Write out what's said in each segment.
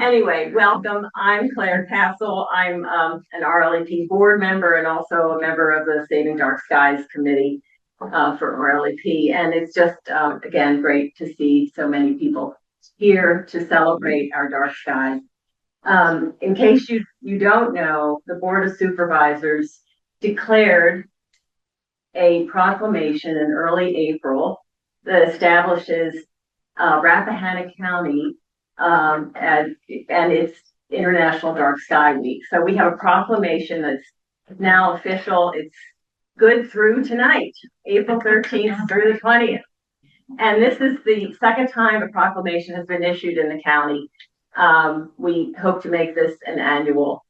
Anyway, welcome. I'm Claire Castle. I'm an RLEP board member and also a member of the Saving Dark Skies Committee for RLEP. And it's just, again, great to see so many people here to celebrate our dark skies. In case you don't know, the Board of Supervisors declared a proclamation in early April that establishes Rappahannock County and it's International Dark Sky Week. So we have a proclamation that's now official. It's good through tonight, April 13th through the 20th. And this is the second time a proclamation has been issued in the county. We hope to make this an annual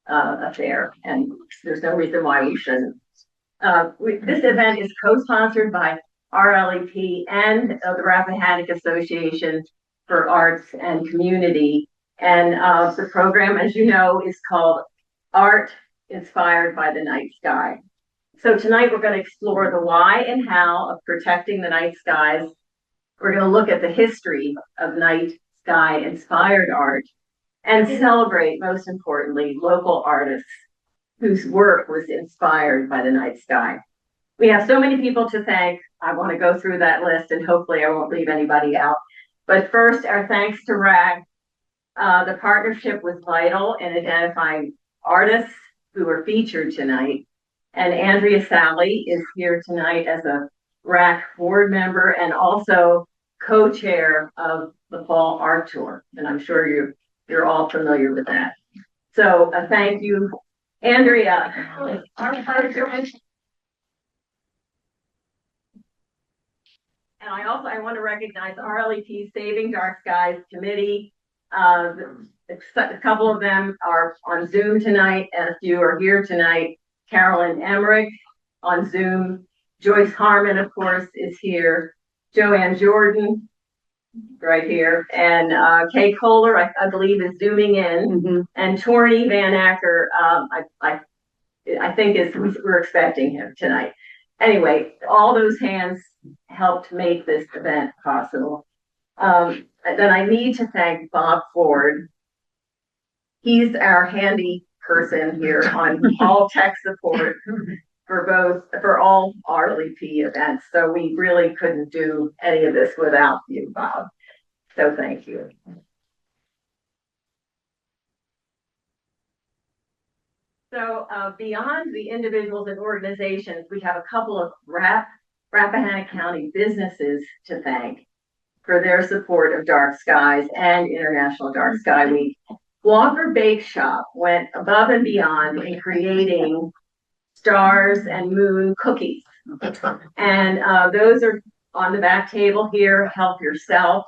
affair, and there's no reason why we shouldn't. This event is co-sponsored by RLEP and the Rappahannock Association for Arts and Community. And the program, as you know, is called Art Inspired by the Night Sky. So tonight we're going to explore the why and how of protecting the night skies. We're going to look at the history of night sky inspired art and celebrate, most importantly, local artists whose work was inspired by the night sky. We have so many people to thank. I want to go through that list and hopefully I won't leave anybody out. But first, our thanks to RAG. The partnership was vital in identifying artists who were featured tonight. And Andrea Sally is here tonight as a RAC board member and also co-chair of the Fall Art Tour. And I'm sure you're all familiar with that. So thank you, Andrea. And I want to recognize RLEP's Saving Dark Skies Committee. A couple of them are on Zoom tonight, and a few are here tonight. Carolyn Emmerich on Zoom. Joyce Harman, of course, is here. Joanne Jordan, right here. And Kay Kohler, I believe, is zooming in. Mm-hmm. And Torney Van Acker, I think we're expecting him tonight. Anyway, all those hands helped make this event possible. Then I need to thank Bob Ford. He's our handy person here on all tech support for all RLEP events. So we really couldn't do any of this without you, Bob. So thank you. So beyond the individuals and organizations, we have a couple of Rappahannock County businesses to thank for their support of Dark Skies and International Dark Sky Week. Walker Bake Shop went above and beyond in creating stars and moon cookies. And those are on the back table here, help yourself.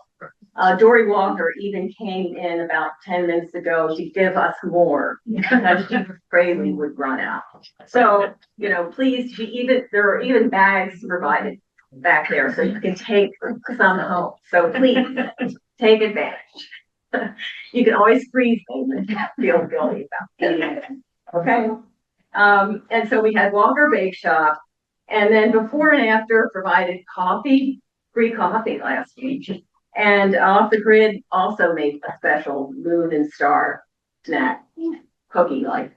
Dory Walker even came in about 10 minutes ago to give us more because she was afraid we would run out. So, please, there are even bags provided back there so you can take some home. So please take advantage. You can always freeze them and feel guilty about eating it. Okay. And so we had Walker Bake Shop, and then before and after provided free coffee last week. And Off the Grid also made a special moon and star snack cookie like.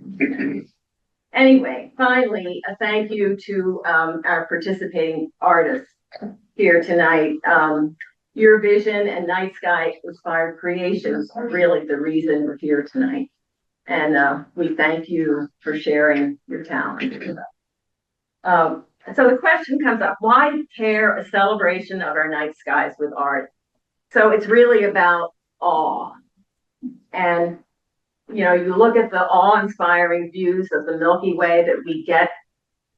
Anyway, finally, a thank you to our participating artists here tonight. Your vision and night sky inspired creations are really the reason we're here tonight. And we thank you for sharing your talent with us. So the question comes up, why pair a celebration of our night skies with art? So it's really about awe. And, you look at the awe-inspiring views of the Milky Way that we get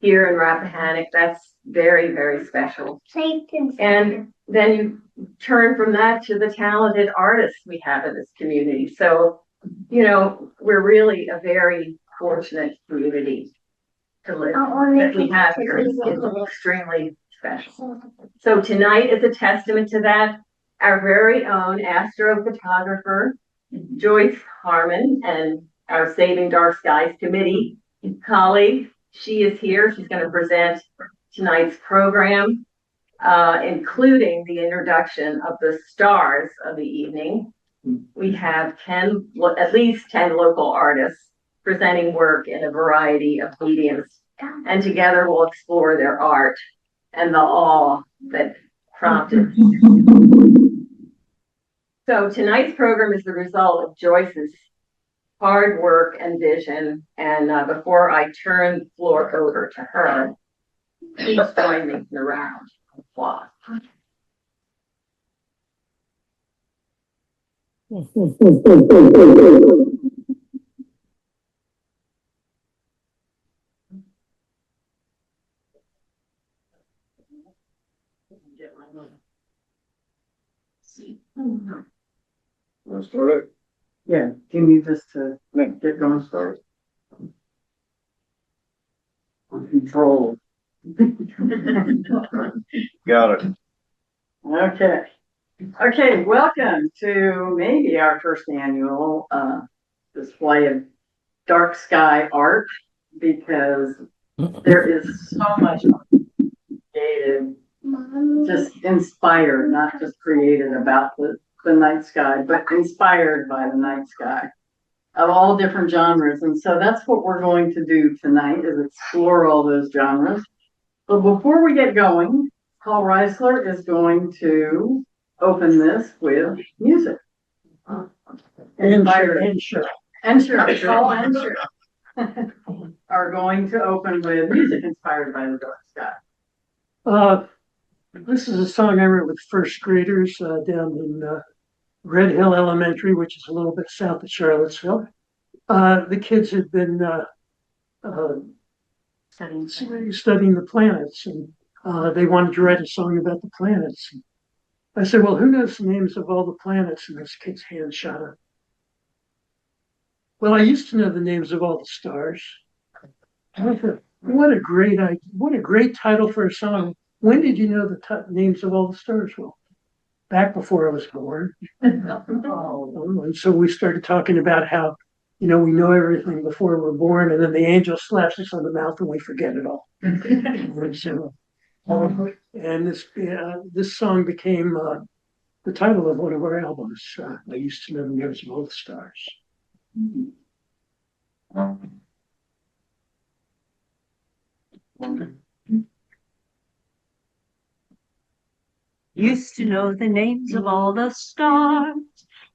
here in Rappahannock. That's very, very special. And then you turn from that to the talented artists we have in this community. So, we're really a very fortunate community to live that we have here. It's extremely special. So tonight is a testament to that. Our very own astrophotographer, Joyce Harman, and our Saving Dark Skies Committee colleague, she is here. She's going to present tonight's program, including the introduction of the stars of the evening. We have at least 10 local artists presenting work in a variety of mediums, and together we'll explore their art and the awe that prompted. So tonight's program is the result of Joyce's hard work and vision. And before I turn the floor over to her, please join me in the round of applause. Let's start it. Yeah, do you need this to get going started? Control. Got it. Okay. Okay, welcome to maybe our first annual display of dark sky art, because there is so much created, just inspired, not just created about the night sky, but inspired by the night sky of all different genres. And so that's what we're going to do tonight, is explore all those genres. But before we get going, Paul Reisler is going to open this with music. And sure. Paul and sure are going to open with music inspired by the dark sky. This is a song I wrote with first graders down in Red Hill Elementary, which is a little bit south of Charlottesville. The kids had been studying the planets, and they wanted to write a song about the planets. I said, well, who knows the names of all the planets? And this kid's hand shot up. Well, I used to know the names of all the stars. I thought, what a great title for a song. When did you know the names of all the stars? Well, back before I was born. And so we started talking about how, we know everything before we're born, and then the angel slaps us on the mouth and we forget it all. And so, this song became the title of one of our albums. I used to know the names of all the stars. Used to know the names of all the stars.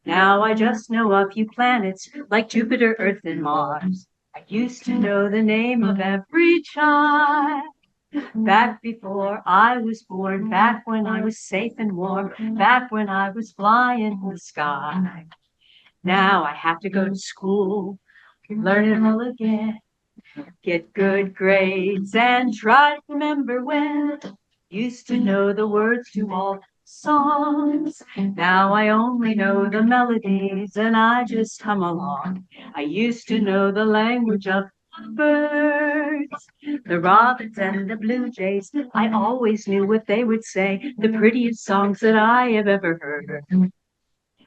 Now I just know a few planets like Jupiter, Earth, and Mars. I used to know the name of every child. Back before I was born, back when I was safe and warm, back when I was flying in the sky. Now I have to go to school, learn it all again, get good grades, and try to remember when. Used to know the words to all songs. Now I only know the melodies and I just hum along. I used to know the language of birds, the robins and the blue jays. I always knew what they would say, the prettiest songs that I have ever heard.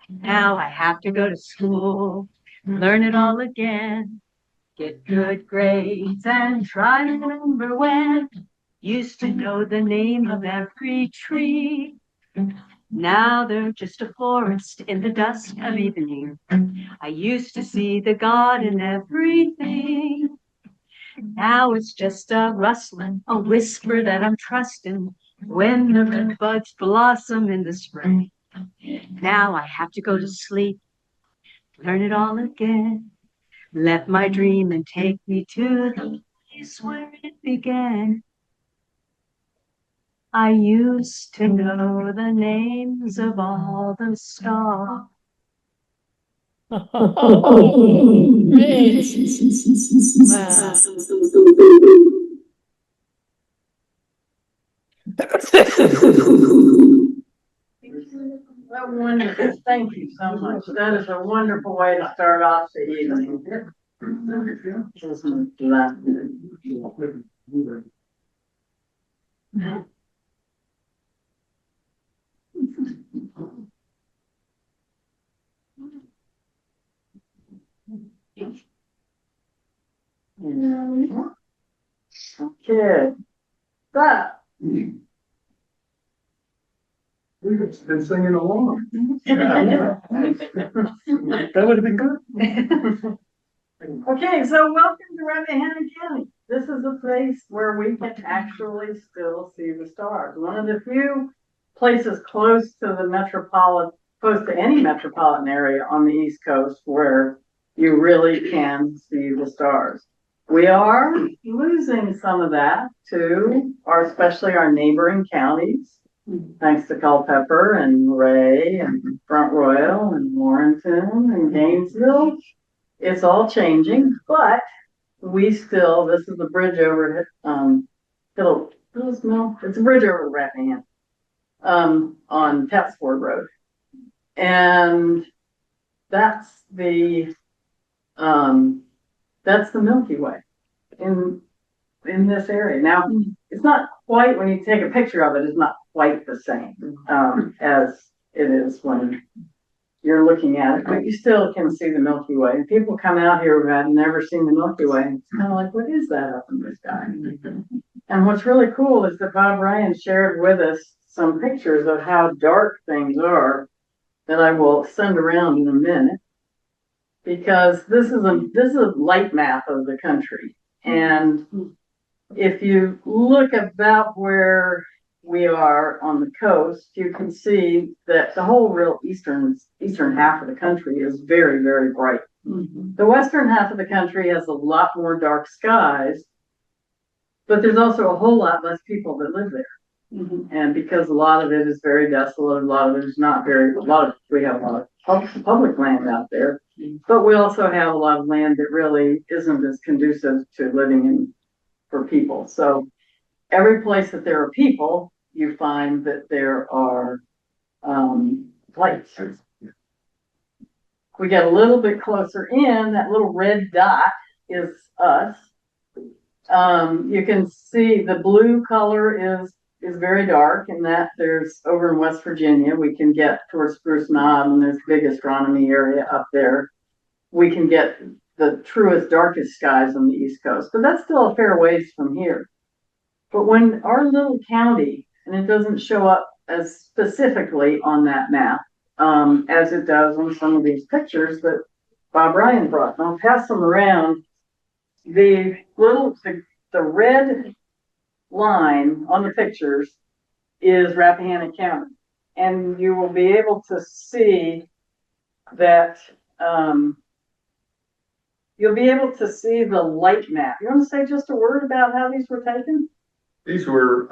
Now I have to go to school, learn it all again, get good grades, and try to remember when. Used to know the name of every tree. Now they're just a forest in the dusk of evening. I used to see the God in everything. Now it's just a rustling, a whisper that I'm trusting when the red buds blossom in the spring. Now I have to go to sleep, learn it all again. Let my dreaming take me to the place where it began. I used to know the names of all the stars. Great. Wow. Wonderful. Thank you so much. That is a wonderful way to start off the evening. Okay. So, We've been singing along. That would have been good. Okay, so welcome to Rappahannock County. This is a place where we can actually still see the stars. One of the few places close to any metropolitan area on the East Coast where you really can see the stars. We are losing some of that to especially our neighboring counties, thanks to Culpeper and Ray and Front Royal and Warrenton and Gainesville. It's all changing, but this is the bridge over, Hills Mill. It's a bridge over Rappahannock, on Tapsford Road. And that's the Milky Way in this area. Now, it's not quite, when you take a picture of it, it's not quite the same, as it is when you're looking at it, but you still can see the Milky Way. And people come out here who have never seen the Milky Way, and it's kind of like, what is that up in the sky? And what's really cool is that Bob Ryan shared with us some pictures of how dark things are that I will send around in a minute, because this is a light map of the country. And if you look about where we are on the coast, you can see that the whole real eastern half of the country is very, very bright. The western half of the country has a lot more dark skies, but there's also a whole lot less people that live there. And because a lot of it is very desolate, a lot of it is not very, we have a lot of public land out there, but we also have a lot of land that really isn't as conducive to living in for people. So every place that there are people, you find that there are lights. We get a little bit closer in, that little red dot is us. You can see the blue color is very dark, and that there's over in West Virginia, we can get towards Spruce Knob, and there's a big astronomy area up there. We can get the truest, darkest skies on the East Coast, but that's still a fair ways from here. But when our little county, and it doesn't show up as specifically on that map, as it does on some of these pictures that Bob Ryan brought, and I'll pass them around. The red line on the pictures is Rappahannock County, and you will be able to see that. You'll be able to see the light map. You want to say just a word about how these were taken? These were,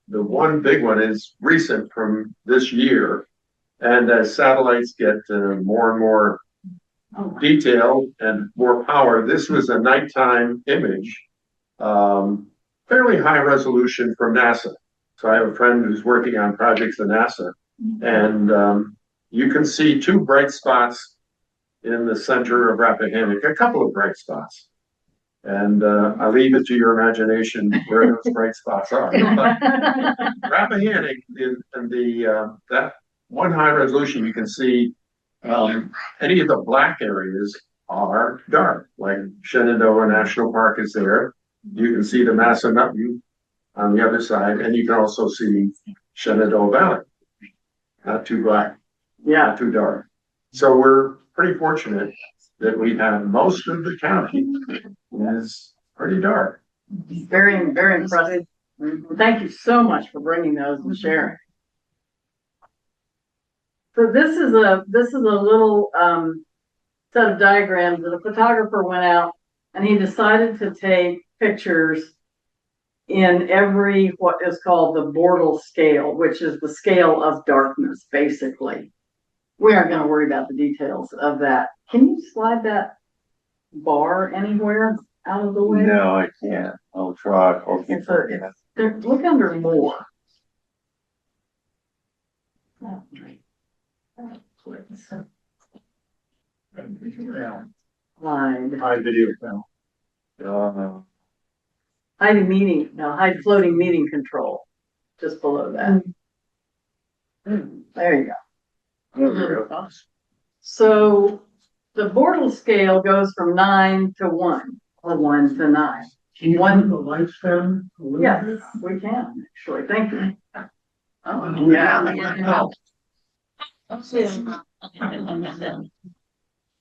the one big one is recent from this year. And as satellites get more and more detail and more power, this was a nighttime image, fairly high resolution from NASA. So I have a friend who's working on projects at NASA, and you can see two bright spots in the center of Rappahannock, a couple of bright spots. And I leave it to your imagination where those bright spots are. But Rappahannock, in that one high resolution, you can see any of the black areas are dark, like Shenandoah National Park is there. You can see the Massanutten on the other side, and you can also see Shenandoah Valley. Not too black, not too dark. So we're pretty fortunate that we have most of the county is pretty dark. Very, very impressive. Thank you so much for bringing those and sharing. So this is a little set of diagrams that a photographer went out, and he decided to take pictures in every what is called the Bortle scale, which is the scale of darkness, basically. We aren't going to worry about the details of that. Can you slide that bar anywhere out of the way? No, I can't. I'll try. Look under more. High video now. Hide floating meeting control. Just below that. There you go. So the Bortle scale goes from 9 to 1, or 1 to 9. Can you turn the lights down? Yes, we can, actually. Thank you. Oh, yeah.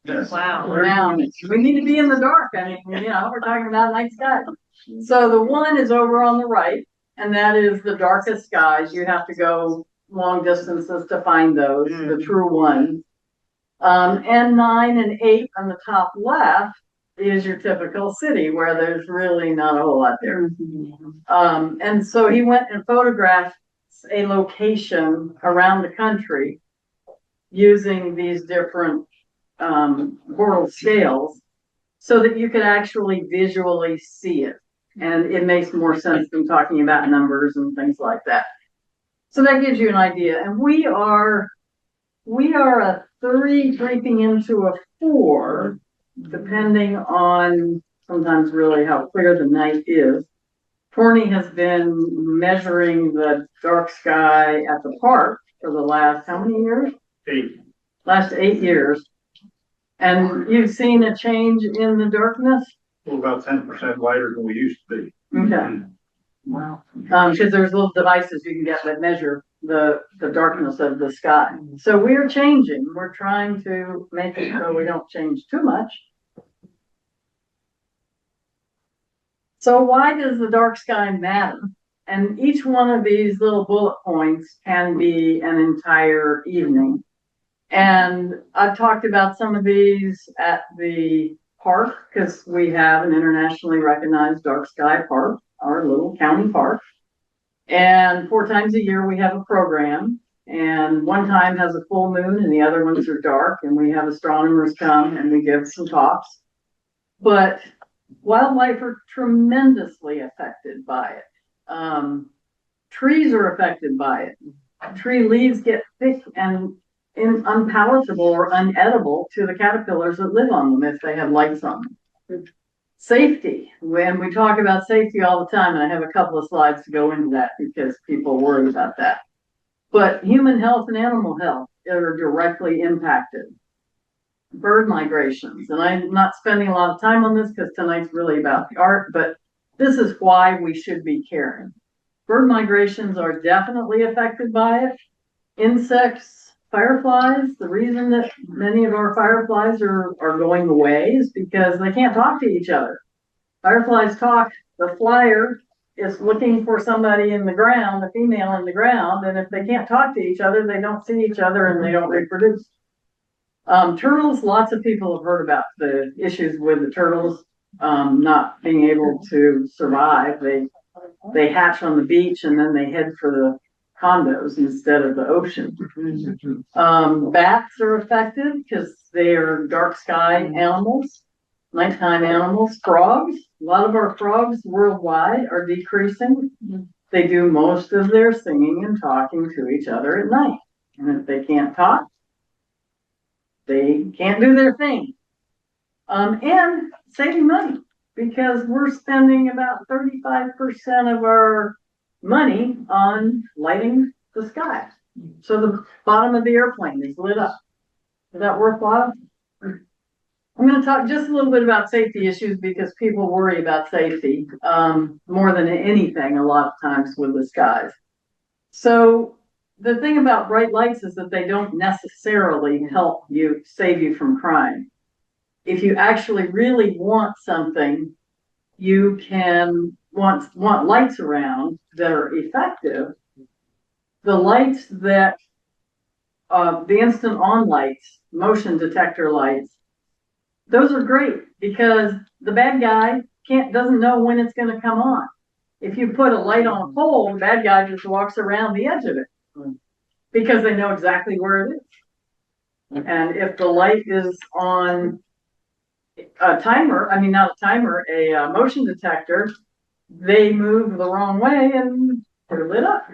Yes. Wow. Now, we need to be in the dark. I mean, we're talking about night sky. So the one is over on the right, and that is the darkest skies. You have to go long distances to find those, the true ones. And 9 and 8 on the top left is your typical city where there's really not a whole lot there. And so he went and photographed a location around the country using these different world scales so that you could actually visually see it. And it makes more sense than talking about numbers and things like that. So that gives you an idea. And we are a 3 creeping into a 4, depending on sometimes really how clear the night is. Forney has been measuring the dark sky at the park for the last how many years? 8. Last 8 years. And you've seen a change in the darkness? We're about 10% lighter than we used to be. Okay. Wow. Because there's little devices you can get that measure the darkness of the sky. So we're changing. We're trying to make it so we don't change too much. So why does the dark sky matter? And each one of these little bullet points can be an entire evening. And I've talked about some of these at the park because we have an internationally recognized dark sky park, our little county park. And 4 times a year we have a program, and one time has a full moon and the other ones are dark, and we have astronomers come and we give some talks. But wildlife are tremendously affected by it. Trees are affected by it. Tree leaves get thick and unpalatable or unedible to the caterpillars that live on them if they have lights on them. Safety. When we talk about safety all the time, and I have a couple of slides to go into that because people worry about that. But human health and animal health are directly impacted. Bird migrations, and I'm not spending a lot of time on this because tonight's really about the art, but this is why we should be caring. Bird migrations are definitely affected by it. Insects, fireflies, the reason that many of our fireflies are going away is because they can't talk to each other. Fireflies talk, the flyer is looking for somebody in the ground, a female in the ground, and if they can't talk to each other, they don't see each other and they don't reproduce. Turtles, lots of people have heard about the issues with the turtles not being able to survive. They hatch on the beach and then they head for the condos instead of the ocean. Bats are affected because they are dark sky animals, nighttime animals. Frogs, a lot of our frogs worldwide are decreasing. They do most of their singing and talking to each other at night. And if they can't talk, they can't do their thing. And saving money, because we're spending about 35% of our money on lighting the sky. So the bottom of the airplane is lit up. Is that worthwhile? I'm going to talk just a little bit about safety issues because people worry about safety more than anything a lot of times with the skies. So the thing about bright lights is that they don't necessarily help you, save you from crime. If you actually really want something, you can want lights around that are effective. The lights that, the instant on lights, motion detector lights, those are great because the bad guy doesn't know when it's going to come on. If you put a light on a pole, the bad guy just walks around the edge of it because they know exactly where it is. And if the light is on a timer, not a timer, a motion detector, they move the wrong way and they're lit up.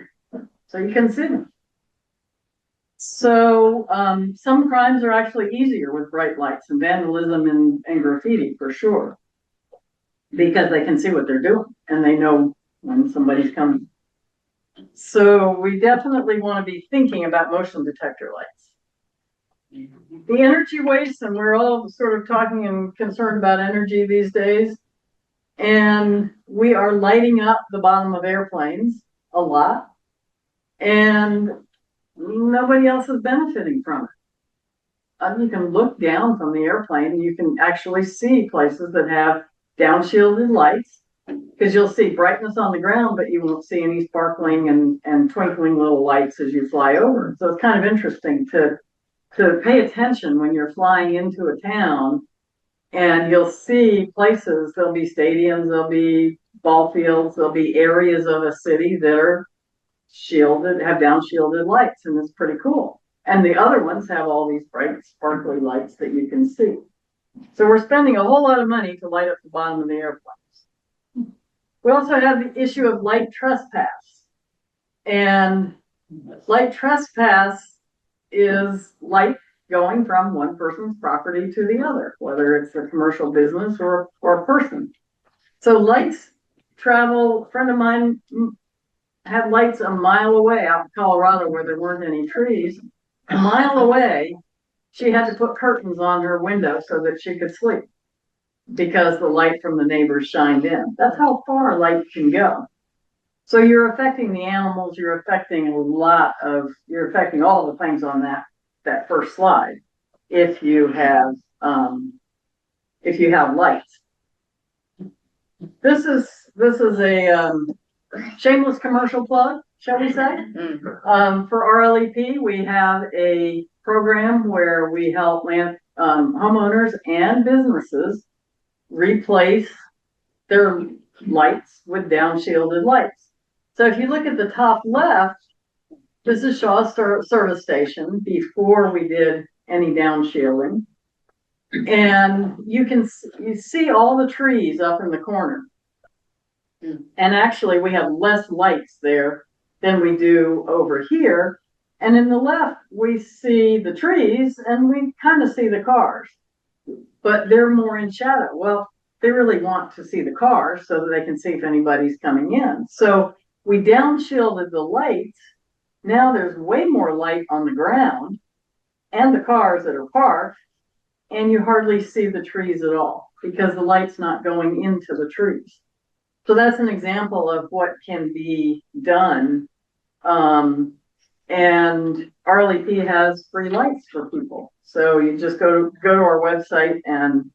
So you can see them. So some crimes are actually easier with bright lights and vandalism and graffiti for sure. Because they can see what they're doing and they know when somebody's coming. So we definitely want to be thinking about motion detector lights. The energy waste, and we're all sort of talking and concerned about energy these days. And we are lighting up the bottom of airplanes a lot. and nobody else is benefiting from it. You can look down from the airplane and you can actually see places that have down-shielded lights, because you'll see brightness on the ground, but you won't see any sparkling and twinkling little lights as you fly over. So it's kind of interesting to pay attention when you're flying into a town, and you'll see places, there'll be stadiums, there'll be ball fields, there'll be areas of a city that are shielded, have down shielded lights, and it's pretty cool. And the other ones have all these bright, sparkly lights that you can see. So we're spending a whole lot of money to light up the bottom of the airplanes. We also have the issue of light trespass. And light trespass is light going from one person's property to the other, whether it's a commercial business or a person. So lights travel. A friend of mine had lights a mile away out in Colorado where there weren't any trees. A mile away, she had to put curtains on her window so that she could sleep because the light from the neighbors shined in. That's how far light can go. So you're affecting the animals, you're affecting all the things on that first slide if you have lights. This is a shameless commercial plug, shall we say? For RLEP, we have a program where we help homeowners and businesses replace their lights with down-shielded lights. So if you look at the top left, this is Shaw's service station before we did any down-shielding. And you see all the trees up in the corner. And actually, we have less lights there than we do over here. And in the left, we see the trees and we kind of see the cars, but they're more in shadow. Well, they really want to see the cars so that they can see if anybody's coming in. So we down-shielded the lights. Now there's way more light on the ground and the cars that are parked, and you hardly see the trees at all because the light's not going into the trees. So that's an example of what can be done. And RLEP has free lights for people. So you just go to our website and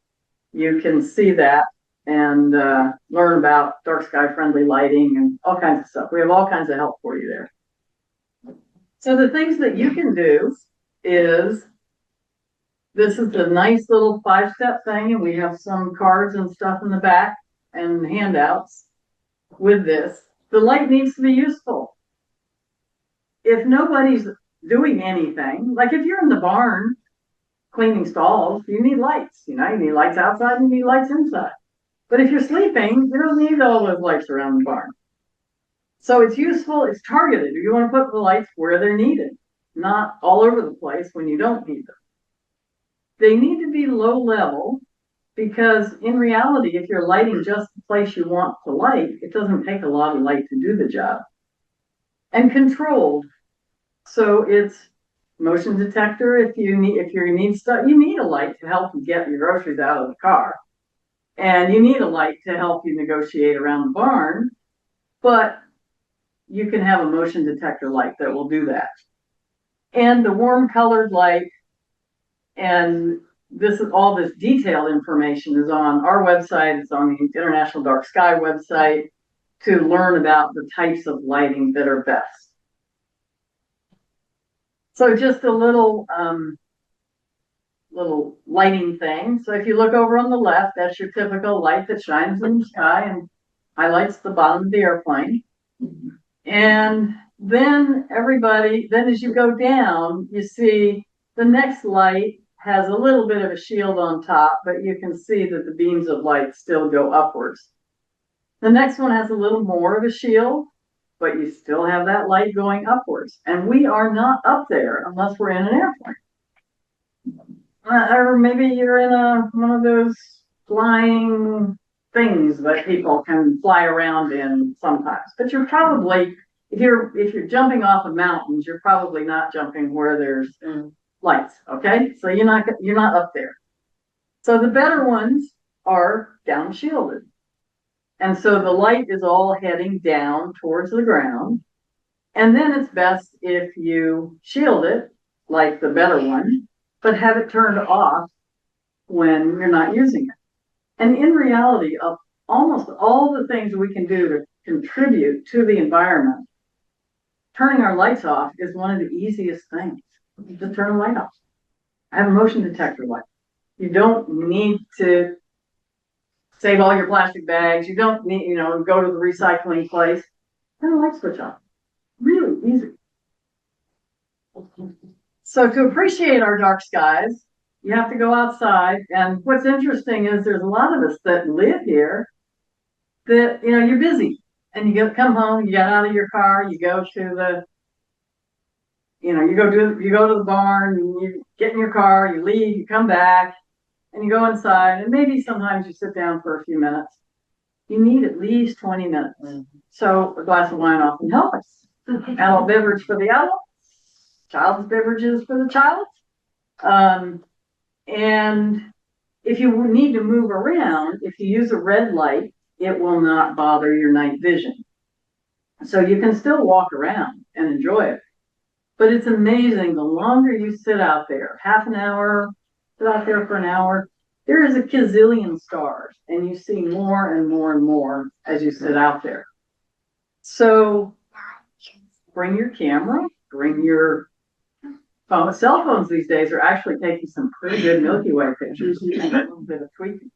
you can see that and learn about dark sky friendly lighting and all kinds of stuff. We have all kinds of help for you there. So the things that you can do is, this is a nice little 5-step thing, and we have some cards and stuff in the back and handouts with this. The light needs to be useful. If nobody's doing anything, like if you're in the barn cleaning stalls, you need lights. You need lights outside and you need lights inside. But if you're sleeping, you don't need all those lights around the barn. So it's useful, it's targeted. You want to put the lights where they're needed, not all over the place when you don't need them. They need to be low level, because in reality, if you're lighting just the place you want to light, it doesn't take a lot of light to do the job. And controlled. So it's motion detector. If you need stuff, you need a light to help you get your groceries out of the car. And you need a light to help you negotiate around the barn, but you can have a motion detector light that will do that. And the warm colored light, and all this detailed information is on our website. It's on the International Dark Sky website to learn about the types of lighting that are best. So just a little lighting thing. So if you look over on the left, that's your typical light that shines in the sky and highlights the bottom of the airplane. And then as you go down, you see the next light has a little bit of a shield on top, but you can see that the beams of light still go upwards. The next one has a little more of a shield, but you still have that light going upwards. And we are not up there unless we're in an airplane. Or maybe you're in one of those flying things that people can fly around in sometimes. But you're probably, if you're jumping off of mountains, you're probably not jumping where there's lights. Okay, so you're not up there. So the better ones are down shielded, and so the light is all heading down towards the ground. And then it's best if you shield it, like the better one, but have it turned off when you're not using it. And in reality, of almost all the things we can do to contribute to the environment, turning our lights off is one of the easiest things. Just turn the light off. I have a motion detector light. You don't need to save all your plastic bags. You don't need, go to the recycling place. Turn the light switch on. Really easy. So to appreciate our dark skies, you have to go outside. And what's interesting is there's a lot of us that live here that, you're busy and you come home, you get out of your car, you go to the, you go to the barn, you get in your car, you leave, you come back and you go inside and maybe sometimes you sit down for a few minutes. You need at least 20 minutes. So a glass of wine often helps. Adult beverage for the adult, child's beverages for the child. And if you need to move around, if you use a red light, it will not bother your night vision. So you can still walk around and enjoy it. But it's amazing, the longer you sit out there, half an hour, sit out there for an hour, there is a gazillion stars, and you see more and more and more as you sit out there. So bring your camera, bring your phone. Cell phones these days are actually taking some pretty good Milky Way pictures. You can do a little bit of tweaking.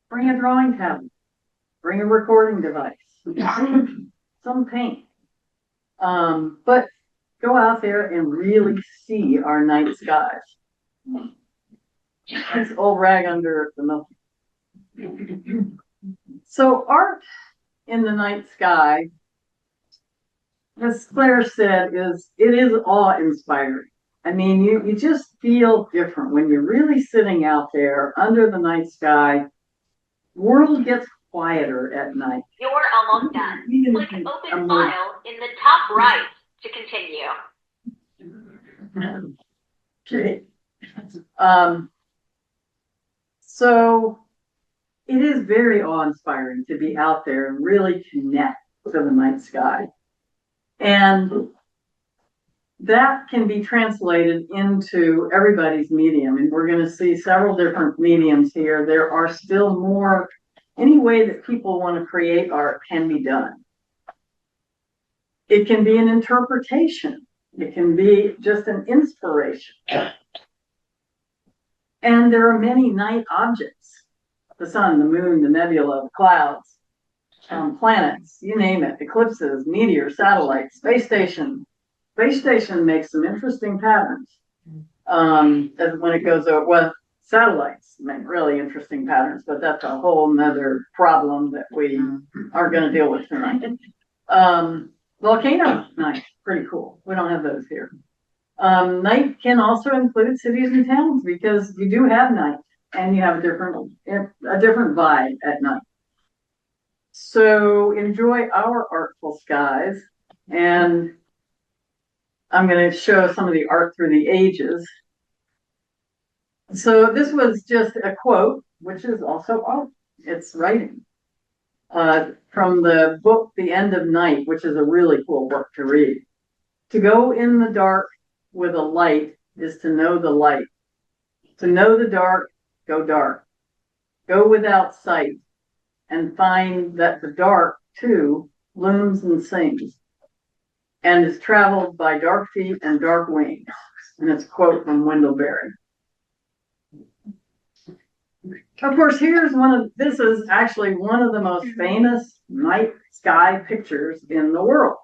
Bring a drawing tablet. Bring a recording device. Some paint. But go out there and really see our night skies. It's old rag under the Milky Way. So art in the night sky, as Claire said, it is awe-inspiring. I mean, you just feel different when you're really sitting out there under the night sky. World gets quieter at night. You're almost done. Click Open File in the top right to continue. Okay. So it is very awe-inspiring to be out there and really connect to the night sky. And that can be translated into everybody's medium. And we're going to see several different mediums here. There are still more, any way that people want to create art can be done. It can be an interpretation. It can be just an inspiration. And there are many night objects. The sun, the moon, the nebula, the clouds, planets, you name it, eclipses, meteors, satellites, space station. Space station makes some interesting patterns. As when it goes over, well, satellites make really interesting patterns, but that's a whole nother problem that we aren't going to deal with tonight. Volcano night, pretty cool. We don't have those here. Night can also include cities and towns because you do have night and you have a different vibe at night. So enjoy our artful skies, and I'm going to show some of the art through the ages. So this was just a quote, which is also art. It's writing from the book The End of Night, which is a really cool book to read. To go in the dark with a light is to know the light. To know the dark, go dark. Go without sight and find that the dark, too, looms and sings and is traveled by dark feet and dark wings. And it's a quote from Wendell Berry. Of course, this is actually one of the most famous night sky pictures in the world.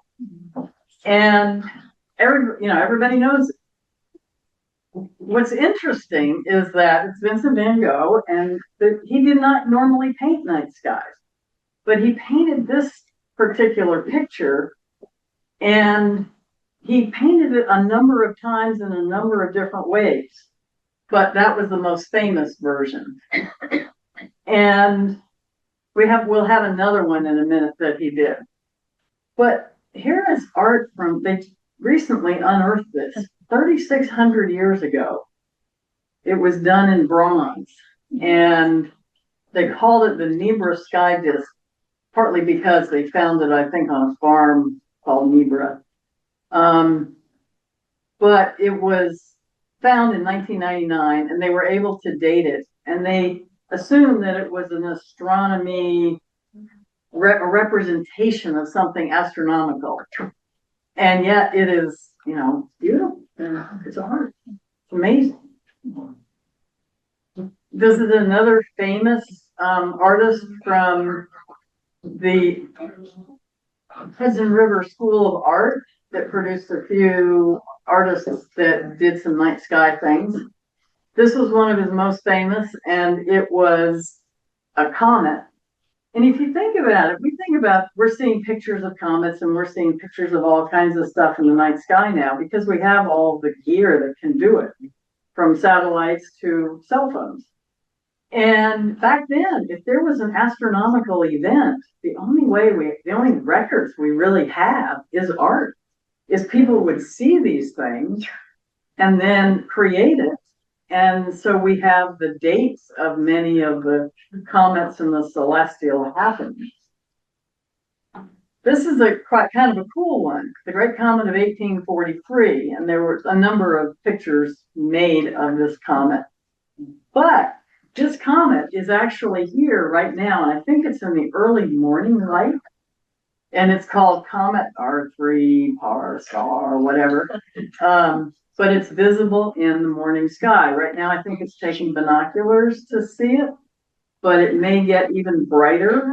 And everybody knows it. What's interesting is that it's Vincent van Gogh, and he did not normally paint night skies, but he painted this particular picture, and he painted it a number of times in a number of different ways, but that was the most famous version. And we'll have another one in a minute that he did. But here is art they recently unearthed this 3,600 years ago. It was done in bronze, and they called it the Nebra sky disk, partly because they found it, I think, on a farm called Nebra. But it was found in 1999 and they were able to date it, and they assumed that it was an astronomy a representation of something astronomical. And yet it is, beautiful. It's art. It's amazing. This is another famous artist from the Hudson River School of Art that produced a few artists that did some night sky things. This was one of his most famous, and it was a comet. And if you think about it, we're seeing pictures of comets and we're seeing pictures of all kinds of stuff in the night sky now because we have all the gear that can do it, from satellites to cell phones. And back then, if there was an astronomical event, the only records we really have is art, is people would see these things and then create it. And so we have the dates of many of the comets and the celestial happenings. This is quite kind of a cool one, the Great Comet of 1843, and there were a number of pictures made of this comet. But this comet is actually here right now, and I think it's in the early morning light, and it's called Comet R3 Par Star or whatever. But it's visible in the morning sky. Right now, I think it's taking binoculars to see it, but it may get even brighter.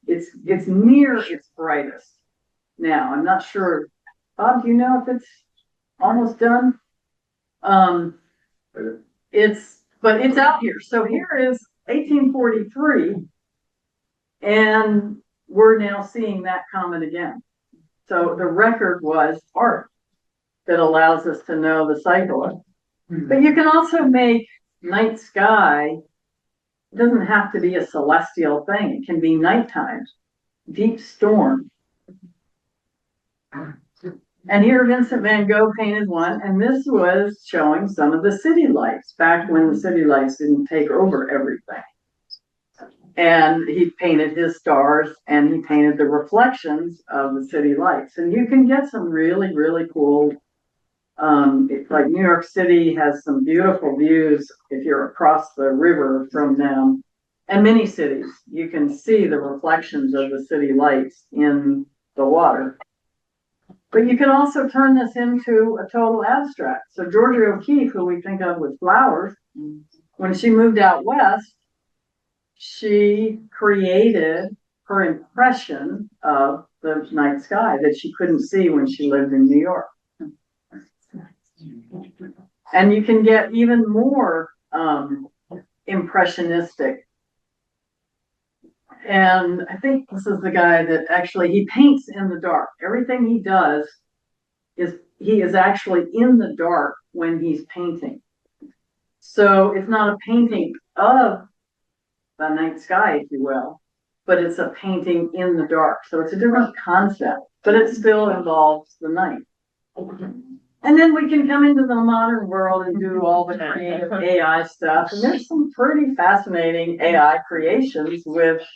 It's near its brightest now. I'm not sure. Bob, do you know if it's almost done? But it's out here. So here is 1843, and we're now seeing that comet again. So the record was art that allows us to know the cycle. But you can also make night sky. It doesn't have to be a celestial thing. It can be nighttime, deep storm. And here Vincent van Gogh painted one, and this was showing some of the city lights back when the city lights didn't take over everything. And he painted his stars and he painted the reflections of the city lights. And you can get some really, really cool, like New York City has some beautiful views if you're across the river from them. And many cities, you can see the reflections of the city lights in the water. But you can also turn this into a total abstract. So Georgia O'Keeffe, who we think of with flowers, when she moved out west, she created her impression of the night sky that she couldn't see when she lived in New York. And you can get even more impressionistic. And I think this is the guy that actually, he paints in the dark. Everything he does he is actually in the dark when he's painting. So it's not a painting of the night sky, if you will, but it's a painting in the dark. So it's a different concept, but it still involves the night. And then we can come into the modern world and do all the creative AI stuff. And there's some pretty fascinating AI creations with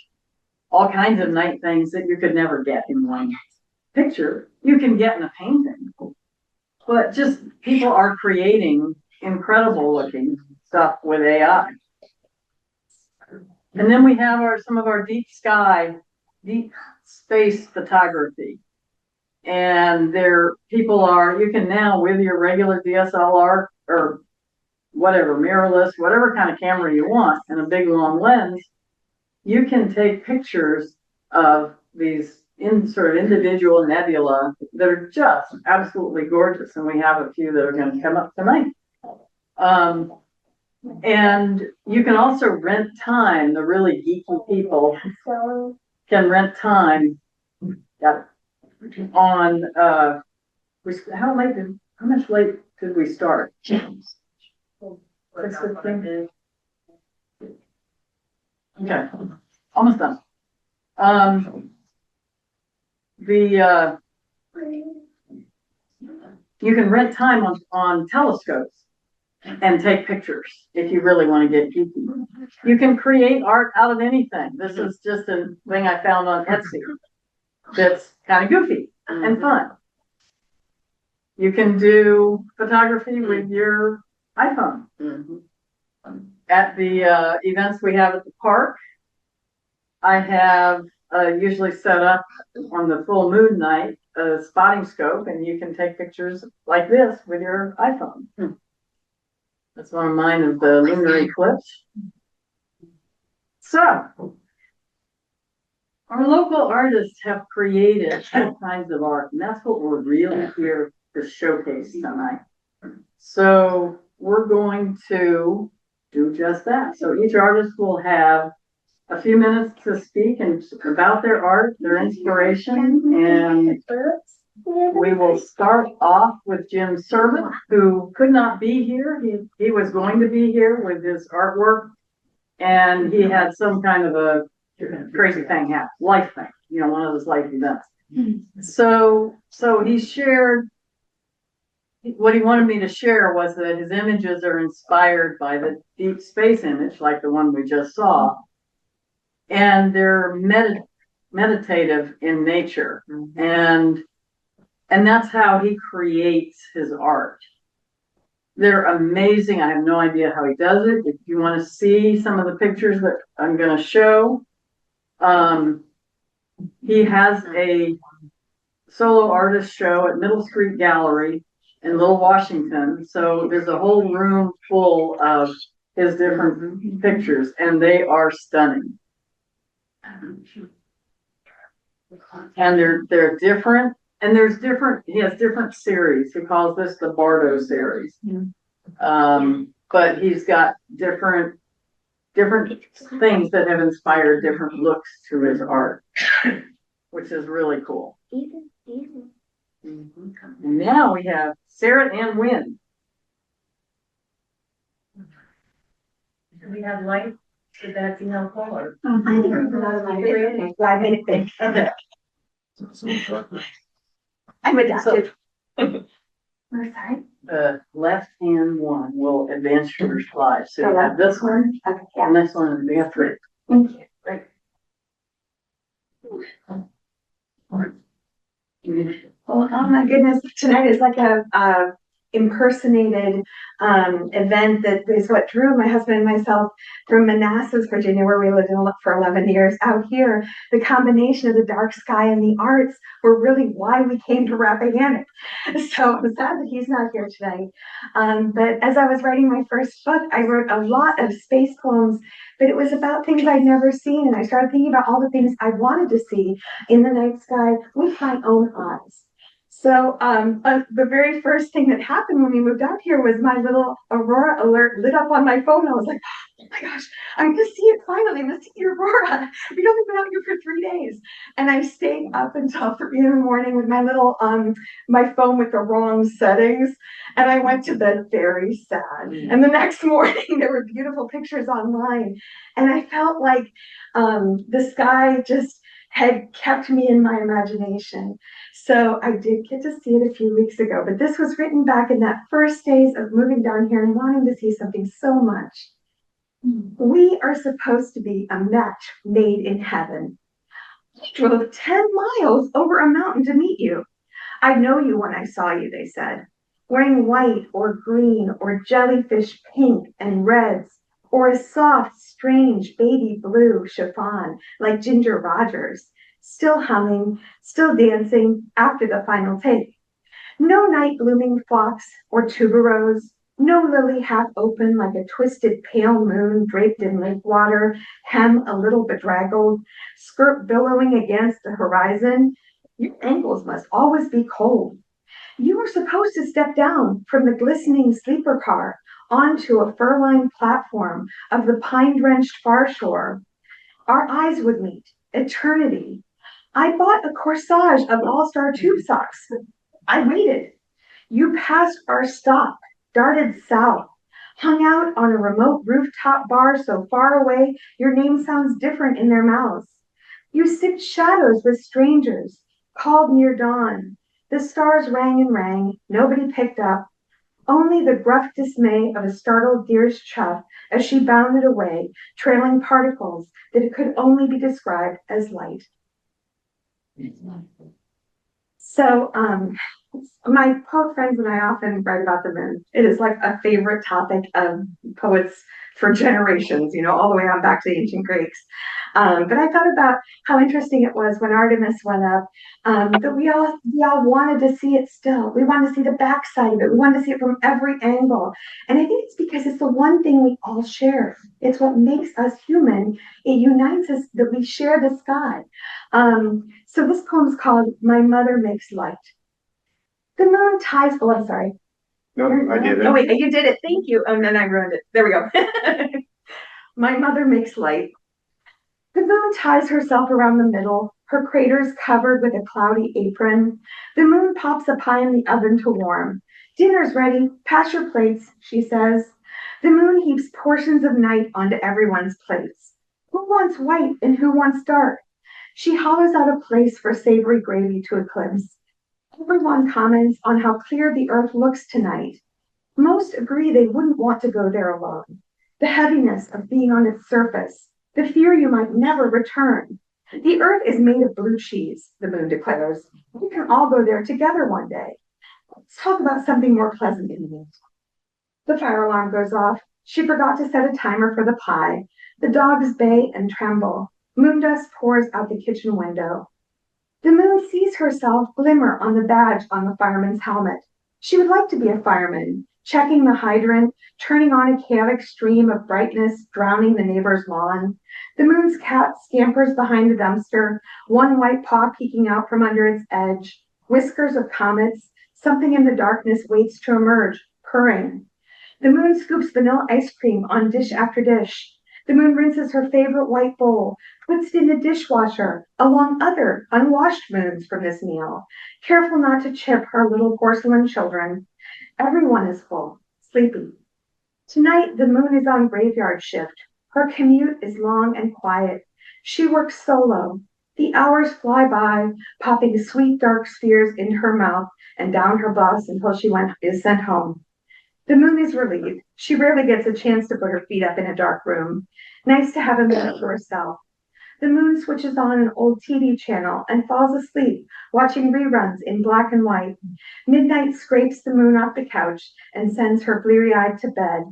all kinds of night things that you could never get in one picture. You can get in a painting. But just people are creating incredible looking stuff with AI. And then we have some of our deep space photography. And you can now, with your regular DSLR or whatever, mirrorless, whatever kind of camera you want, and a big long lens, you can take pictures of these sort of individual nebula that are just absolutely gorgeous. And we have a few that are going to come up tonight. And you can also rent time. The really geeky people can rent time. Yeah. On how much late did we start? 6:15. Okay, almost done. You can rent time on telescopes and take pictures if you really want to get geeky. You can create art out of anything. This is just a thing I found on Etsy that's kind of goofy. and fun. You can do photography with your iPhone. At the events we have at the park, I have usually set up on the full moon night a spotting scope, and you can take pictures like this with your iPhone. That's one of mine of the lunar eclipse. So, our local artists have created all kinds of art, and that's what we're really here to showcase tonight. So, we're going to do just that. So, each artist will have a few minutes to speak and about their art, their inspiration, and we will start off with Jim Servant, who could not be here. He was going to be here with his artwork, and he had some kind of a crazy thing happen, life thing, one of those life events. So he shared, what he wanted me to share was that his images are inspired by the deep space image, like the one we just saw, and they're meditative in nature. And that's how he creates his art. They're amazing. I have no idea how he does it. If you want to see some of the pictures that I'm going to show, he has a solo artist show at Middle Street Gallery in Little Washington. So there's a whole room full of his different pictures, and they are stunning. And they're different. And he has different series. He calls this the Bardo series. But he's got different things that have inspired different looks to his art, which is really cool. And now we have Sarah Ann Wynn. Do we have light? Would that be helpful? Or? I think I'm glad I made it big. Okay. I'm adapted. We're sorry. The left hand one will advance your slides. So you have this one, Okay, yeah. and this one, and we have three. Thank you. Right. Oh my goodness, tonight is like a impersonated event that is what drew my husband and myself from Manassas, Virginia, where we lived for 11 years, out here. The combination of the dark sky and the arts were really why we came to Rappahannock. So I'm sad that he's not here tonight. But as I was writing my first book, I wrote a lot of space poems, but it was about things I'd never seen. And I started thinking about all the things I wanted to see in the night sky with my own eyes. So the very first thing that happened when we moved out here was my little aurora alert lit up on my phone. I was like, oh my gosh, I'm going to see it finally. I'm going to see the aurora. We've only been out here for 3 days. And I stayed up until 3 in the morning with my little, my phone with the wrong settings. And I went to bed very sad. And the next morning there were beautiful pictures online. And I felt like the sky just had kept me in my imagination. So I did get to see it a few weeks ago, but this was written back in that first days of moving down here and wanting to see something so much. We are supposed to be a match made in heaven. I drove 10 miles over a mountain to meet you. I know you when I saw you, they said, wearing white or green or jellyfish pink and reds, or a soft, strange baby blue chiffon like Ginger Rogers, still humming, still dancing after the final take. No night blooming phlox or tuberose, no lily half open like a twisted pale moon draped in lake water, hem a little bedraggled, skirt billowing against the horizon. Your ankles must always be cold. You were supposed to step down from the glistening sleeper car onto a fur-lined platform of the pine-drenched far shore. Our eyes would meet, eternity. I bought a corsage of all-star tube socks. I waited. You passed our stop, darted south, hung out on a remote rooftop bar so far away your name sounds different in their mouths. You sipped shadows with strangers, called near dawn. The stars rang and rang, nobody picked up. Only the gruff dismay of a startled deer's chuff as she bounded away, trailing particles that could only be described as light. So, my poet friends and I often write about the moon. It is like a favorite topic of poets for generations, all the way on back to the ancient Greeks. But I thought about how interesting it was when Artemis went up, that we all wanted to see it still. We wanted to see the backside of it. We wanted to see it from every angle. And I think it's because it's the one thing we all share. It's what makes us human. It unites us that we share the sky. So this poem is called My Mother Makes Light. The moon ties, oh, I'm sorry. No, I did Oh, it. wait, you did it. Thank you. Oh, and then I ruined it. There we go. My mother makes light. The moon ties herself around the middle, her craters covered with a cloudy apron. The moon pops a pie in the oven to warm. Dinner's ready. Pass your plates, she says. The moon heaps portions of night onto everyone's plates. Who wants white and who wants dark? She hollows out a place for savory gravy to eclipse. Everyone comments on how clear the earth looks tonight. Most agree they wouldn't want to go there alone. The heaviness of being on its surface, the fear you might never return. The earth is made of blue cheese, the moon declares. We can all go there together one day. Let's talk about something more pleasant in the The fire alarm goes off. She forgot to set a timer for the pie. The dogs bay and tremble. Moon dust pours out the kitchen window. The moon sees herself glimmer on the badge on the fireman's helmet. She would like to be a fireman, checking the hydrant, turning on a chaotic stream of brightness, drowning the neighbor's lawn. The moon's cat scampers behind the dumpster, one white paw peeking out from under its edge. Whiskers of comets, something in the darkness waits to emerge, purring. The moon scoops vanilla ice cream on dish after dish. The moon rinses her favorite white bowl, puts it in the dishwasher, along other unwashed moons from this meal, careful not to chip her little porcelain children. Everyone is full, sleepy. Tonight, the moon is on graveyard shift. Her commute is long and quiet. She works solo. The hours fly by, popping sweet dark spheres into her mouth and down her bus until she is sent home. The moon is relieved. She rarely gets a chance to put her feet up in a dark room. Nice to have a minute for herself. The moon switches on an old TV channel and falls asleep, watching reruns in black and white. Midnight scrapes the moon off the couch and sends her bleary-eyed to bed.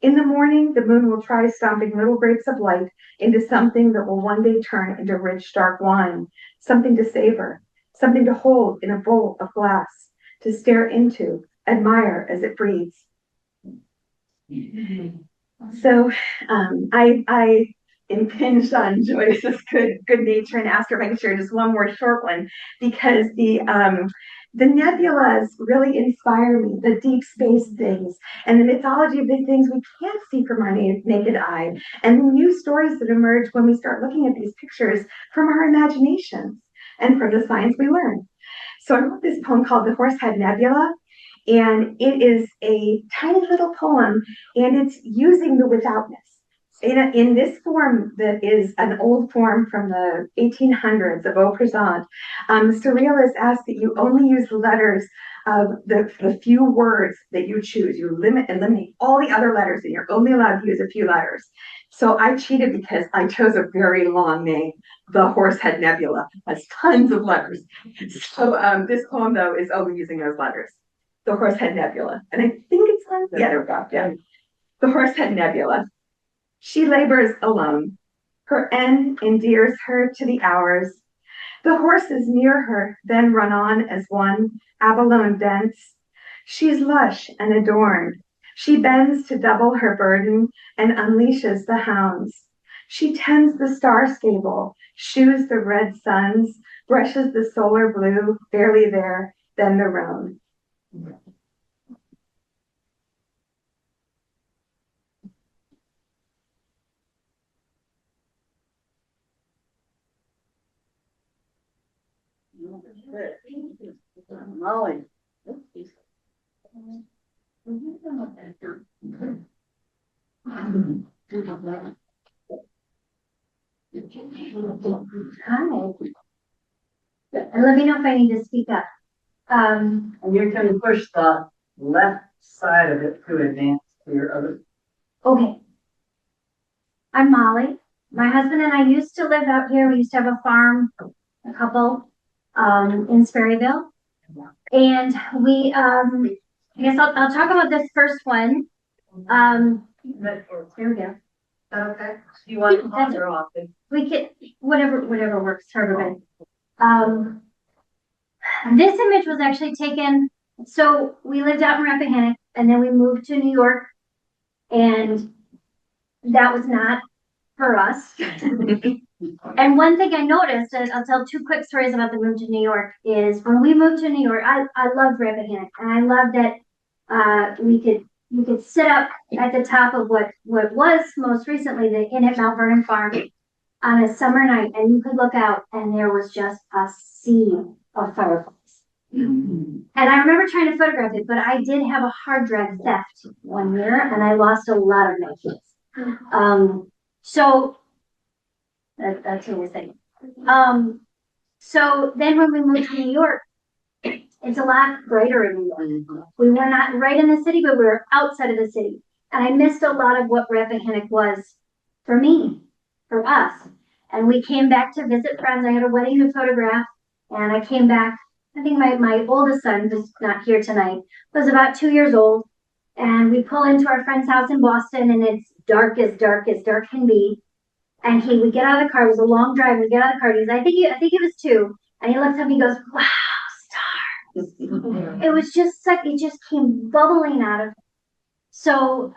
In the morning, the moon will try stomping little grapes of light into something that will one day turn into rich, dark wine, something to savor, something to hold in a bowl of glass, to stare into, admire as it breathes. So I impinged on Joyce's good nature and asked her if I could share just one more short one, because the nebulas really inspire me, the deep space things and the mythology of the things we can't see from our naked eye, and the new stories that emerge when we start looking at these pictures from our imaginations and from the science we learn. So I wrote this poem called The Horsehead Nebula. And it is a tiny little poem, and it's using the withoutness. In this form that is an old form from the 1800s of au présent, surrealists ask that you only use the letters of the few words that you choose. You eliminate all the other letters, and you're only allowed to use a few letters. So I cheated because I chose a very long name. The Horsehead Nebula has tons of letters. So this poem, though, is only using those letters. The Horsehead Nebula. And I think it's on, yeah, there we go, yeah. The Horsehead Nebula. She labors alone. Her end endears her to the hours. The horses near her then run on as one, abalone dense. She's lush and adorned. She bends to double her burden and unleashes the hounds. She tends the star stable, shoes the red suns, brushes the solar blue, barely there, then the roan. Molly. Hi. And let me know if I need to speak up. And you can push the left side of it to advance to your other. Okay. I'm Molly. My husband and I used to live out here. We used to have a farm, a couple, in Sperryville. And we, I guess I'll talk about this first one. Here we go. Okay. You want to That's- or off? We could, whatever works, Harman. This image was actually taken, so we lived out in Rappahannock and then we moved to New York, and that was not for us. And one thing I noticed, and I'll tell two quick stories about the move to New York, is when we moved to New York, I loved Rappahannock, and I loved that we could sit up at the top of what was most recently the Inn at Mount Vernon Farm on a summer night, and you could look out and there was just a sea of fireflies. And I remember trying to photograph it, but I did have a hard drive theft one year and I lost a lot of my so that's what we're saying. So then when we moved to New York, it's a lot brighter in New York. We were not right in the city, but we were outside of the city. And I missed a lot of what Rappahannock was for me, for us. And we came back to visit friends. I had a wedding to photograph, and I came back. I think my oldest son, who's not here tonight, was about 2 years old. And we pull into our friend's house in Boston, and it's dark as dark can be. And we get out of the car. It was a long drive. We get out of the car. And I think he was 2. And he looks up and he goes, "Wow, stars." It was just it just came bubbling out of it. So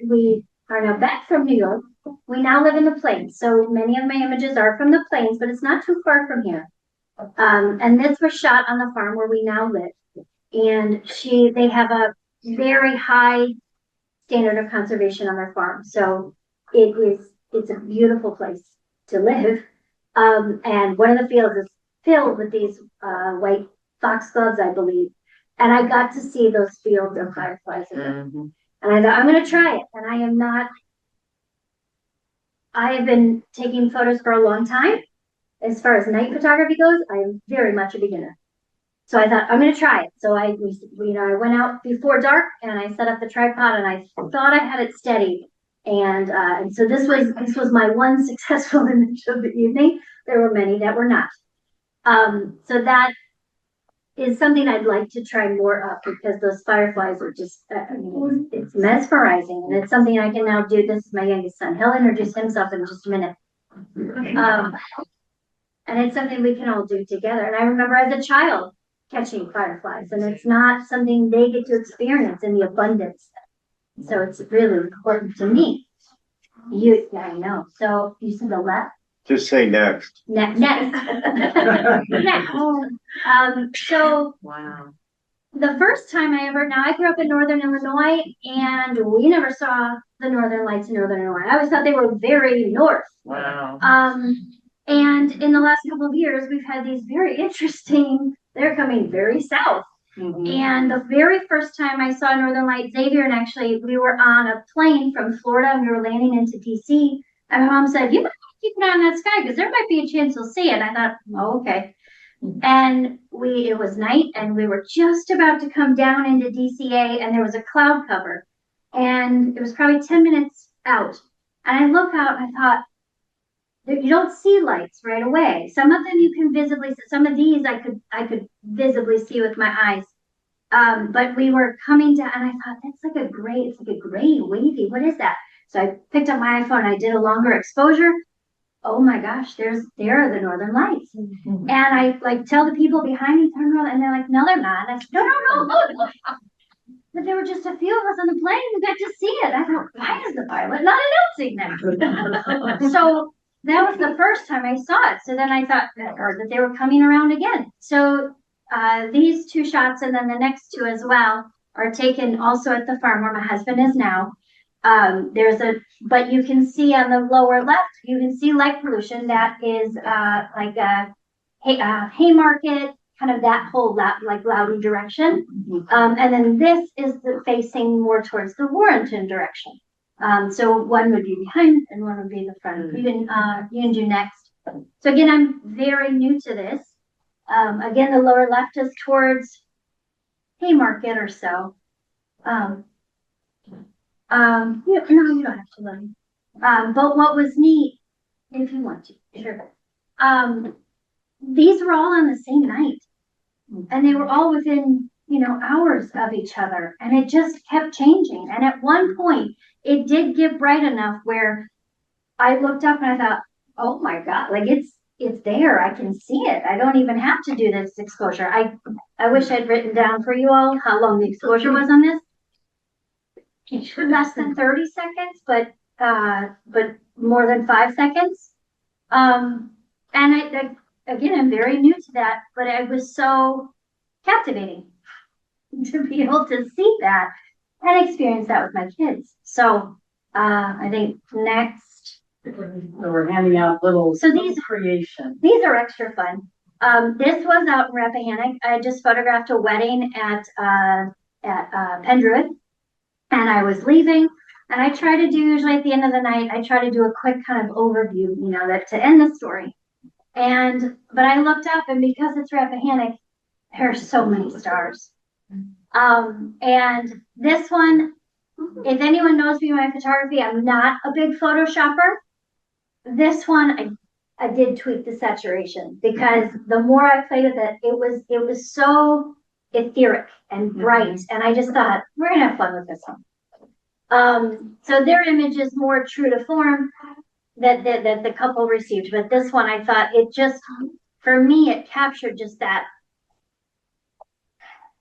we are now back from New York. We now live in the Plains. So many of my images are from the Plains, but it's not too far from here. And this was shot on the farm where we now live. And they have a very high standard of conservation on their farm. So it's a beautiful place to live. And one of the fields is filled with these white foxgloves, I believe. And I got to see those fields of fireflies again. And I thought, I'm going to try it. And I have been taking photos for a long time. As far as night photography goes, I am very much a beginner. So I thought, I'm going to try it. So I went out before dark and I set up the tripod and I thought I had it steady. And so this was my one successful image of the evening. There were many that were not. So that is something I'd like to try more of, because those fireflies are just, it's mesmerizing, and it's something I can now do. This is my youngest son. He'll introduce himself in just a minute. And it's something we can all do together. And I remember as a child catching fireflies, and it's not something they get to experience in the abundance. So it's really important to me. I know. So you said the left? Just say next. Next. Next. So Wow. the first time I grew up in Northern Illinois, and we never saw the Northern Lights in Northern Illinois. I always thought they were very north. Wow. And in the last couple of years, we've had these very interesting, they're coming very south. And the very first time I saw Northern Lights, Xavier and actually, we were on a plane from Florida and we were landing into DC. And my mom said, "You might keep an eye on that sky because there might be a chance you'll see it." And I thought, "Oh, okay." And it was night and we were just about to come down into DCA, and there was a cloud cover, and it was probably 10 minutes out. And I look out and I thought, you don't see lights right away. Some of them you can visibly see. Some of these I could visibly see with my eyes. But we were coming down and I thought, it's like a gray wavy. What is that? So I picked up my iPhone, I did a longer exposure. Oh my gosh, there are the Northern Lights. And I tell the people behind me, turn around, and they're like, "No, they're not." And I said, no. But there were just a few of us on the plane who got to see it. I thought, why is the pilot not announcing them? So that was the first time I saw it. So then I thought that they were coming around again. So these 2 shots, and then the next 2 as well, are taken also at the farm where my husband is now. But you can see on the lower left, you can see light pollution. That is like a Haymarket, kind of that whole Loudoun direction. And then this is facing more towards the Warrenton direction. So one would be behind and one would be the front. You can do next. So again, I'm very new to this. Again, the lower left is towards Haymarket or so. No, you don't have to learn. But what was neat, if you want to, sure. These were all on the same night. and they were all within, hours of each other, and it just kept changing. And at one point, it did get bright enough where I looked up and I thought, oh my God, like it's there. I can see it. I don't even have to do this exposure. I wish I'd written down for you all how long the exposure was on this. Less than 30 seconds, but more than 5 seconds. And again, I'm very new to that, but it was so captivating to be able to see that and experience that with my kids. So I think next. So we're handing out little So these creation. These are extra fun. This was out in Rappahannock. I just photographed a wedding at Pendruid, and I was leaving. And I try to do, usually at the end of the night, I try to do a quick kind of overview, that to end the story. But I looked up, and because it's Rappahannock, there are so many stars. And this one, if anyone knows me in my photography, I'm not a big photoshopper. This one, I did tweak the saturation, because the more I played with it, it was so etheric and bright. And I just thought, we're gonna have fun with this one. So their image is more true to form that the couple received, but this one, I thought it just, for me, it captured just that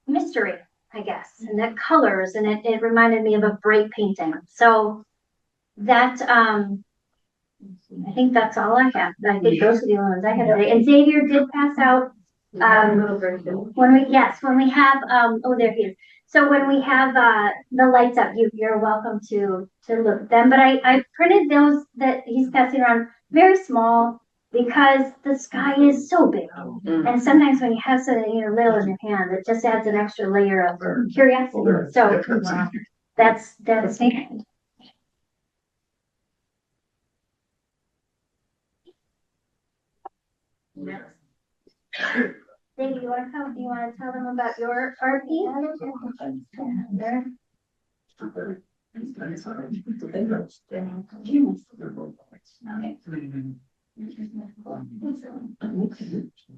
mystery, I guess, and the colors, and it reminded me of a bright painting. So that, I think that's all I have. I think those are the only ones I have today. And Xavier did pass out, when we have, there he is. So when we have the lights up, you're welcome to look at them. But I printed those that he's passing around very small, because the sky is so big. And sometimes when you have something little in your hand, it just adds an extra layer of curiosity. So that's it. David, you want to tell them about your art piece?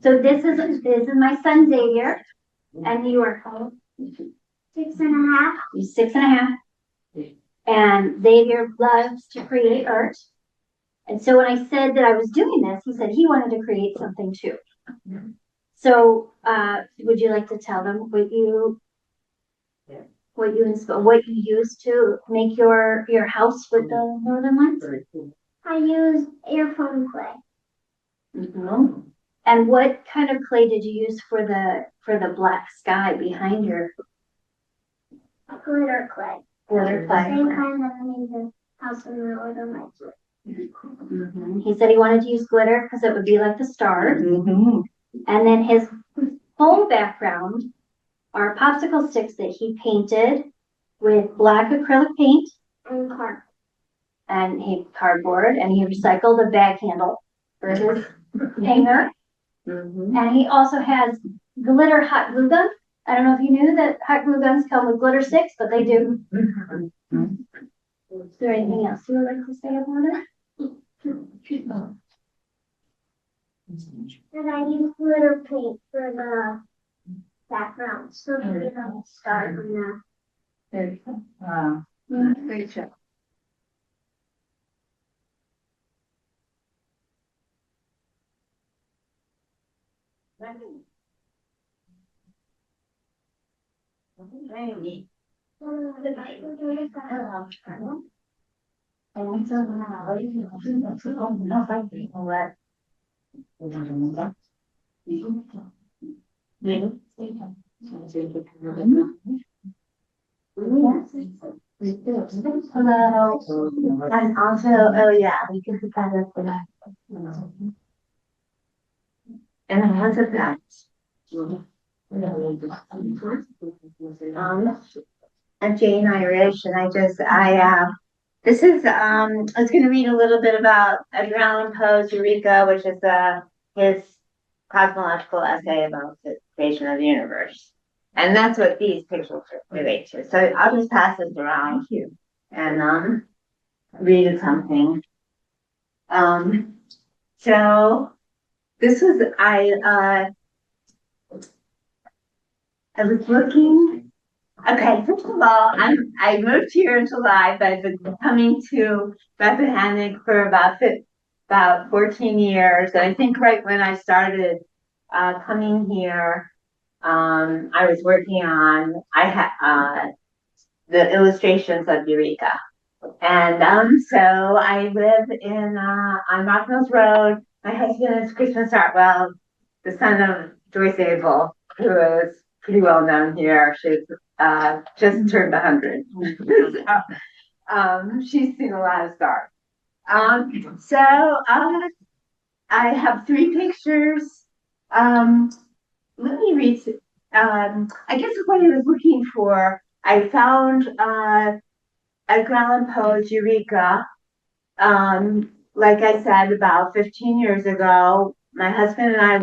So this is my son Xavier, and you are how old? 6.5. He's 6.5. And Xavier loves to create art. And so when I said that I was doing this, he said he wanted to create something too. So, would you like to tell them what you used to make your house with the northern lights? I used airfoam clay. Mm-hmm. And what kind of clay did you use for the black sky behind your? Glitter clay. Glitter clay. Same kind that I made the house in the northern lights with. Mm-hmm. He said he wanted to use glitter because it would be like the stars. Mm-hmm. And then his whole background are popsicle sticks that he painted with black acrylic paint and cardboard, and he recycled a bag handle for his hanger. Mm-hmm. And he also has glitter hot glue gun. I don't know if you knew that hot glue guns come with glitter sticks, but they do. Mm-hmm. Is there anything else you would like to say about it? And I use glitter paint for the background, so you can start from Very good. Wow. Great job. Hello. And also, oh yeah, we can put that up for that. And it has a patch. I'm Jane Irish, and this is, I was going to read a little bit about Edgar Allan Poe's Eureka, which is his cosmological essay about the creation of the universe. And that's what these pictures relate to. So I'll just pass this around and read something. So this was, I was looking. Okay, first of all, I moved here in July, but I've been coming to Rappahannock for about 14 years. And I think right when I started coming here, I was working on the illustrations of Eureka. And so I live in on Rock Mills Road. My husband is Christmas Hartwell, the son of Joyce Abel, who is pretty well known here. She's just turned 100. So, she's seen a lot of stars. I have 3 pictures. Let me read. I guess what I was looking for, I found Edgar Allan Poe's Eureka. Like I said, about 15 years ago, my husband and I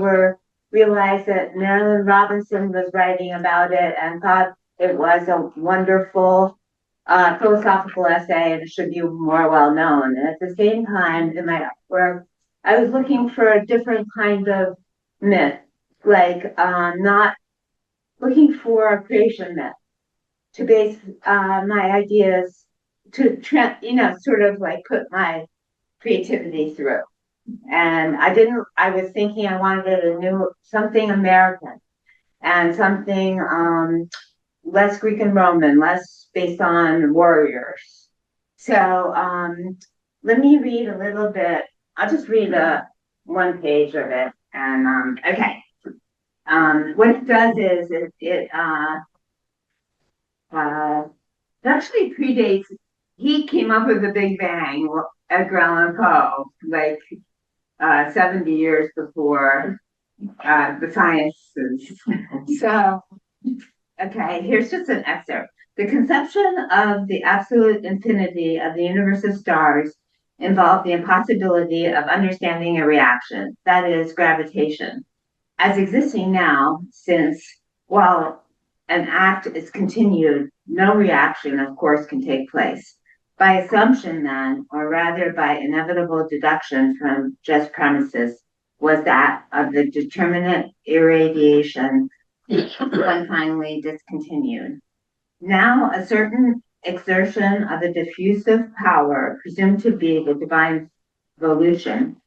realized that Marilyn Robinson was writing about it and thought it was a wonderful philosophical essay and it should be more well known. And at the same time, in my work, I was looking for a different kind of myth, like not looking for a creation myth to base my ideas sort of like put my creativity through. And I was thinking I wanted something American and something less Greek and Roman, less based on warriors. So let me read a little bit. I'll just read one page of it. And okay. What it does is it actually predates. He came up with the Big Bang, Edgar Allan Poe, like 70 years before the sciences. So, okay, here's just an excerpt. The conception of the absolute infinity of the universe of stars involved the impossibility of understanding a reaction, that is, gravitation, as existing now, since while an act is continued, no reaction, of course, can take place. By assumption, then, or rather by inevitable deduction from just premises, was that of the determinate irradiation when finally discontinued. Now, a certain exertion of a diffusive power, presumed to be the divine volition,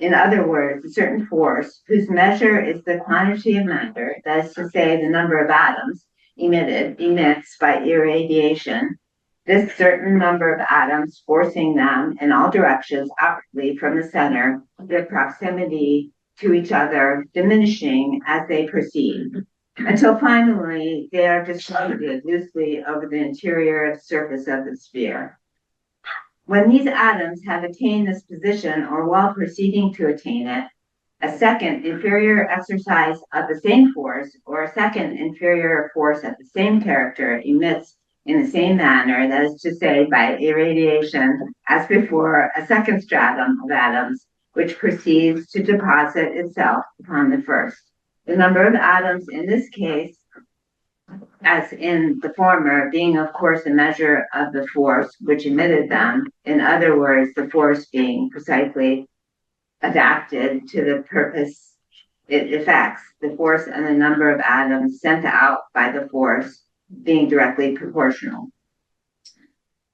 in other words, a certain force whose measure is the quantity of matter, that is to say, the number of atoms emits by irradiation, this certain number of atoms forcing them in all directions outwardly from the center, their proximity to each other diminishing as they proceed, until finally they are distributed loosely over the interior surface of the sphere. When these atoms have attained this position, or while proceeding to attain it, a second inferior exercise of the same force, or a second inferior force of the same character emits in the same manner, that is to say, by irradiation, as before, a second stratum of atoms, which proceeds to deposit itself upon the first. The number of atoms in this case, as in the former, being of course a measure of the force which emitted them, in other words, the force being precisely adapted to the purpose it effects, the force and the number of atoms sent out by the force being directly proportional.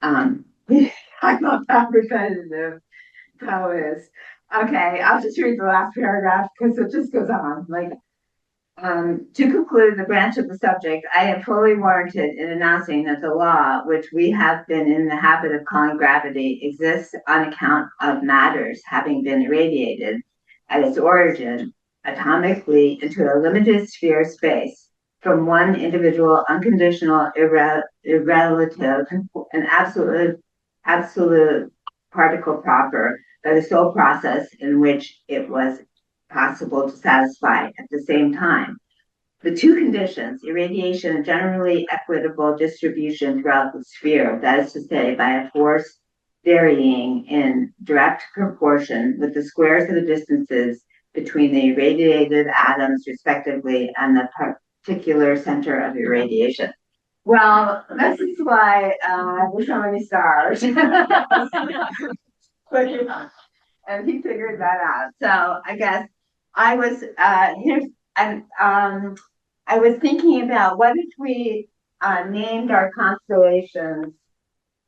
I'm not that repetitive. How is okay? I'll just read the last paragraph because it just goes on. To conclude the branch of the subject, I am fully warranted in announcing that the law, which we have been in the habit of calling gravity, exists on account of matters having been irradiated at its origin atomically into a limited sphere of space, from one individual, unconditional, irrelative, and absolute particle proper, by the sole process in which it was possible to satisfy at the same time. The two conditions, irradiation and generally equitable distribution throughout the sphere, that is to say, by a force varying in direct proportion with the squares of the distances between the irradiated atoms respectively and the particular center of irradiation. Well, this is why there's so many stars. And he figured that out. So I guess I was I was thinking about what if we named our constellations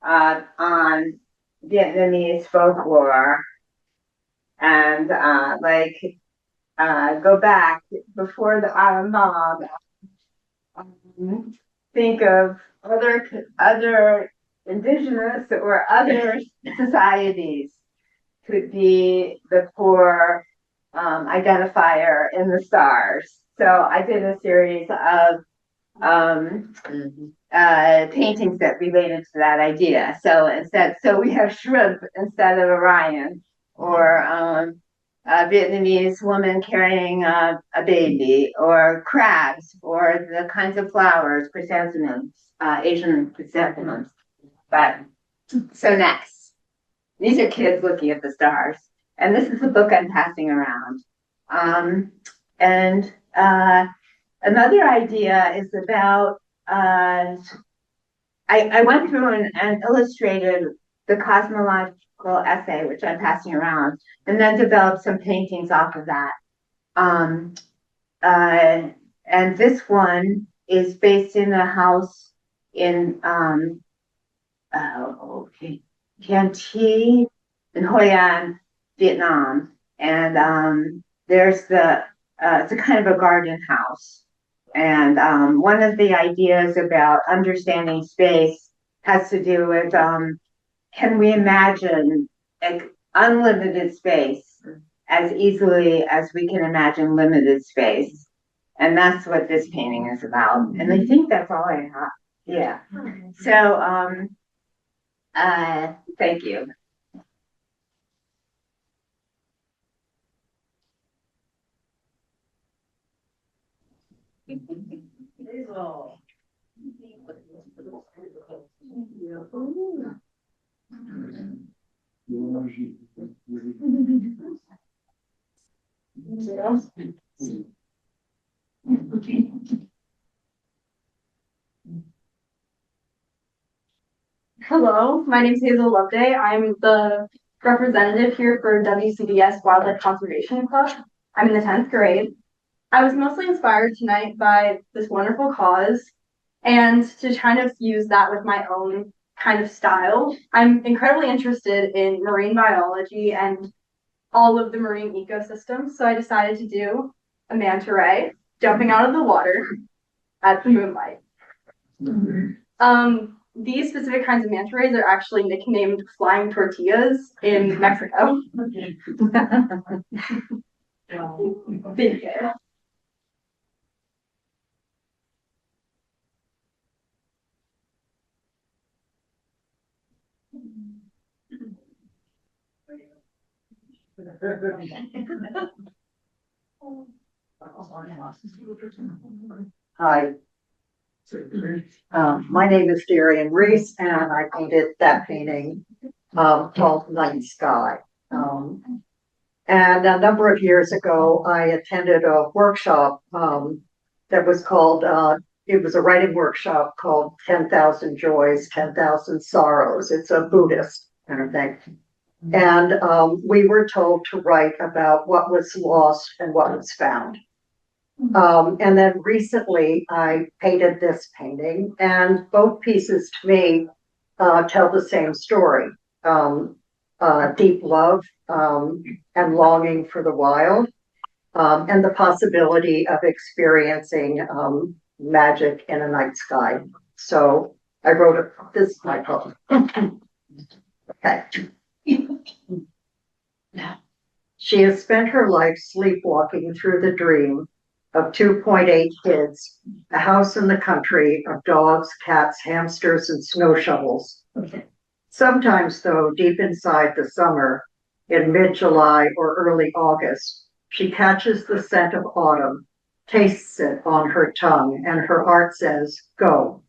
on Vietnamese folklore and go back before the Autumn Bomb. Think of other indigenous or other societies could be the core identifier in the stars. So I did a series of paintings that related to that idea. So we have shrimp instead of Orion, or a Vietnamese woman carrying a baby, or crabs, or the kinds of flowers, chrysanthemums, Asian chrysanthemums. But so next, these are kids looking at the stars, and this is the book I'm passing around. Another idea is about I went through and illustrated the cosmological essay, which I'm passing around, and then developed some paintings off of that. And this one is based in a house in Can Thi in Hoi An, Vietnam. And there's it's a kind of a garden house. And one of the ideas about understanding space has to do with can we imagine unlimited space as easily as we can imagine limited space? And that's what this painting is about. And I think that's all I have. Yeah. So thank you. Hello, my name is Hazel Loveday. I'm the representative here for WCDS Wildlife Conservation Club. I'm in the 10th grade. I was mostly inspired tonight by this wonderful cause and to kind of use that with my own kind of style. I'm incredibly interested in marine biology and all of the marine ecosystems, so I decided to do a manta ray jumping out of the water at the moonlight. These specific kinds of manta rays are actually nicknamed flying tortillas in Mexico. Thank you. Hi. My name is Darian Reese, and I painted that painting called Night Sky. And a number of years ago, I attended a workshop that was called, it was a writing workshop called 10,000 Joys, 10,000 Sorrows. It's a Buddhist kind of thing. And we were told to write about what was lost and what was found. And then recently I painted this painting, and both pieces to me tell the same story. Deep love and longing for the wild, and the possibility of experiencing magic in a night sky. So I wrote this is my poem. Okay. She has spent her life sleepwalking through the dream of 2.8 kids, a house in the country of dogs, cats, hamsters, and snow shovels. Sometimes, though, deep inside the summer, in mid-July or early August, she catches the scent of autumn, tastes it on her tongue, and her heart says, go.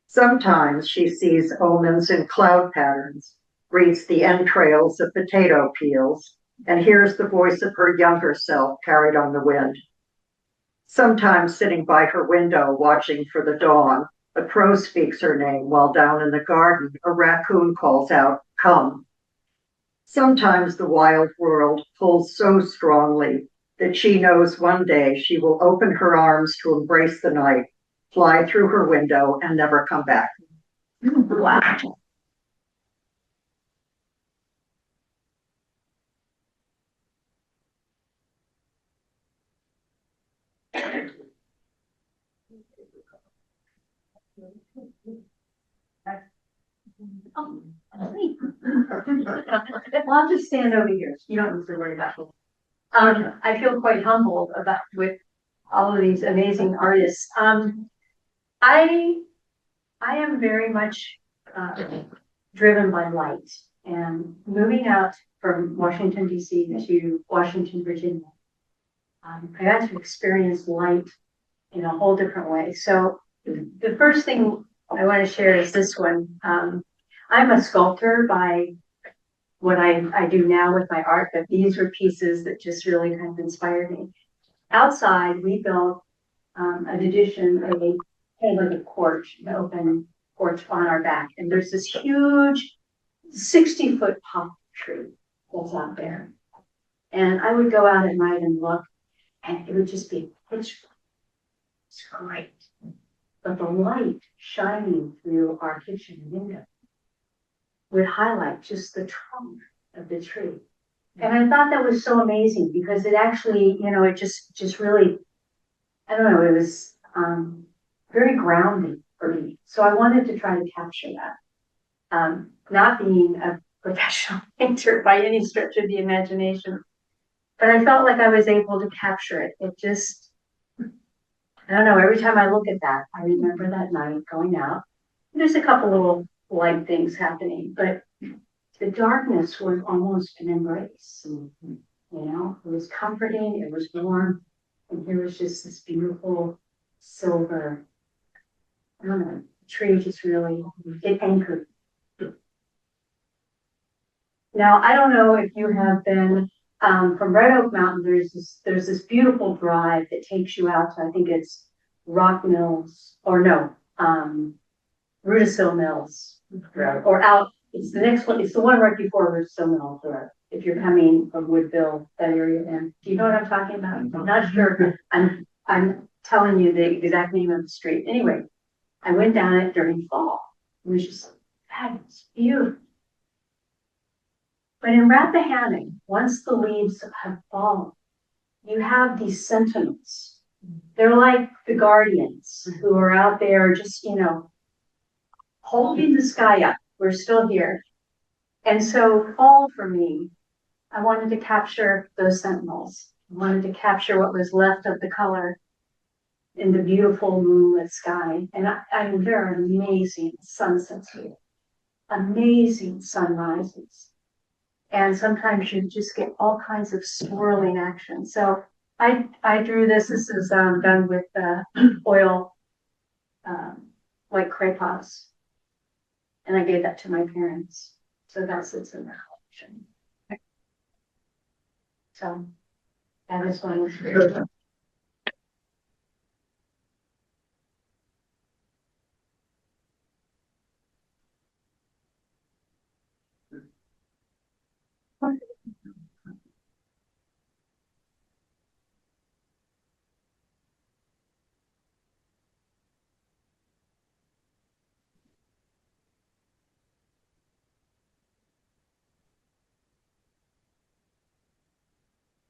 Sometimes she sees omens in cloud patterns, reads the entrails of potato peels, and hears the voice of her younger self carried on the wind. Sometimes sitting by her window watching for the dawn, a crow speaks her name while down in the garden a raccoon calls out, come. Sometimes the wild world pulls so strongly that she knows one day she will open her arms to embrace the night, fly through her window, and never come back. Wow. Well, I'll just stand over here. You don't need to worry about it. I feel quite humbled about with all of these amazing artists. I am very much driven by light, and moving out from Washington D.C. to Washington, Virginia, I got to experience light in a whole different way. So the first thing I want to share is this one. I'm a sculptor by what I do now with my art, but these are pieces that just really kind of inspired me. Outside, we built an addition of a kind of like a porch, an open porch on our back. And there's this huge 60-foot poplar tree that's out there. And I would go out at night and look, and it would just be pitch black. It's great. But the light shining through our kitchen window would highlight just the trunk of the tree. And I thought that was so amazing because it actually, it just really, I don't know, it was very grounding for me. So I wanted to try to capture that. Not being a professional painter by any stretch of the imagination, but I felt like I was able to capture it. It just, I don't know, every time I look at that, I remember that night going out. There's a couple little light things happening, but the darkness was almost an embrace. It was comforting, it was warm, and here was just this beautiful silver, I don't know, tree just really, it anchored. Now, I don't know if you have been from Red Oak Mountain, there's this beautiful drive that takes you out to, I think it's Rock Mills, or no, Rudisill Mills Road, or out, it's the next one, it's the one right before Rudisill Mills Road, if you're coming from Woodville, that area. And do you know what I'm talking about? I'm not sure. I'm telling you the exact name of the street. Anyway, I went down it during fall. It was just fabulous, beautiful. But in Rappahannock, once the leaves have fallen, you have these sentinels. They're like the guardians who are out there just, holding the sky up. We're still here. And so fall for me, I wanted to capture those sentinels. I wanted to capture what was left of the color in the beautiful moonlit sky. And there are amazing sunsets here, amazing sunrises. And sometimes you just get all kinds of swirling action. So I drew this. This is done with oil, like crayons. And I gave that to my parents. So that sits in the collection. So that is one was great.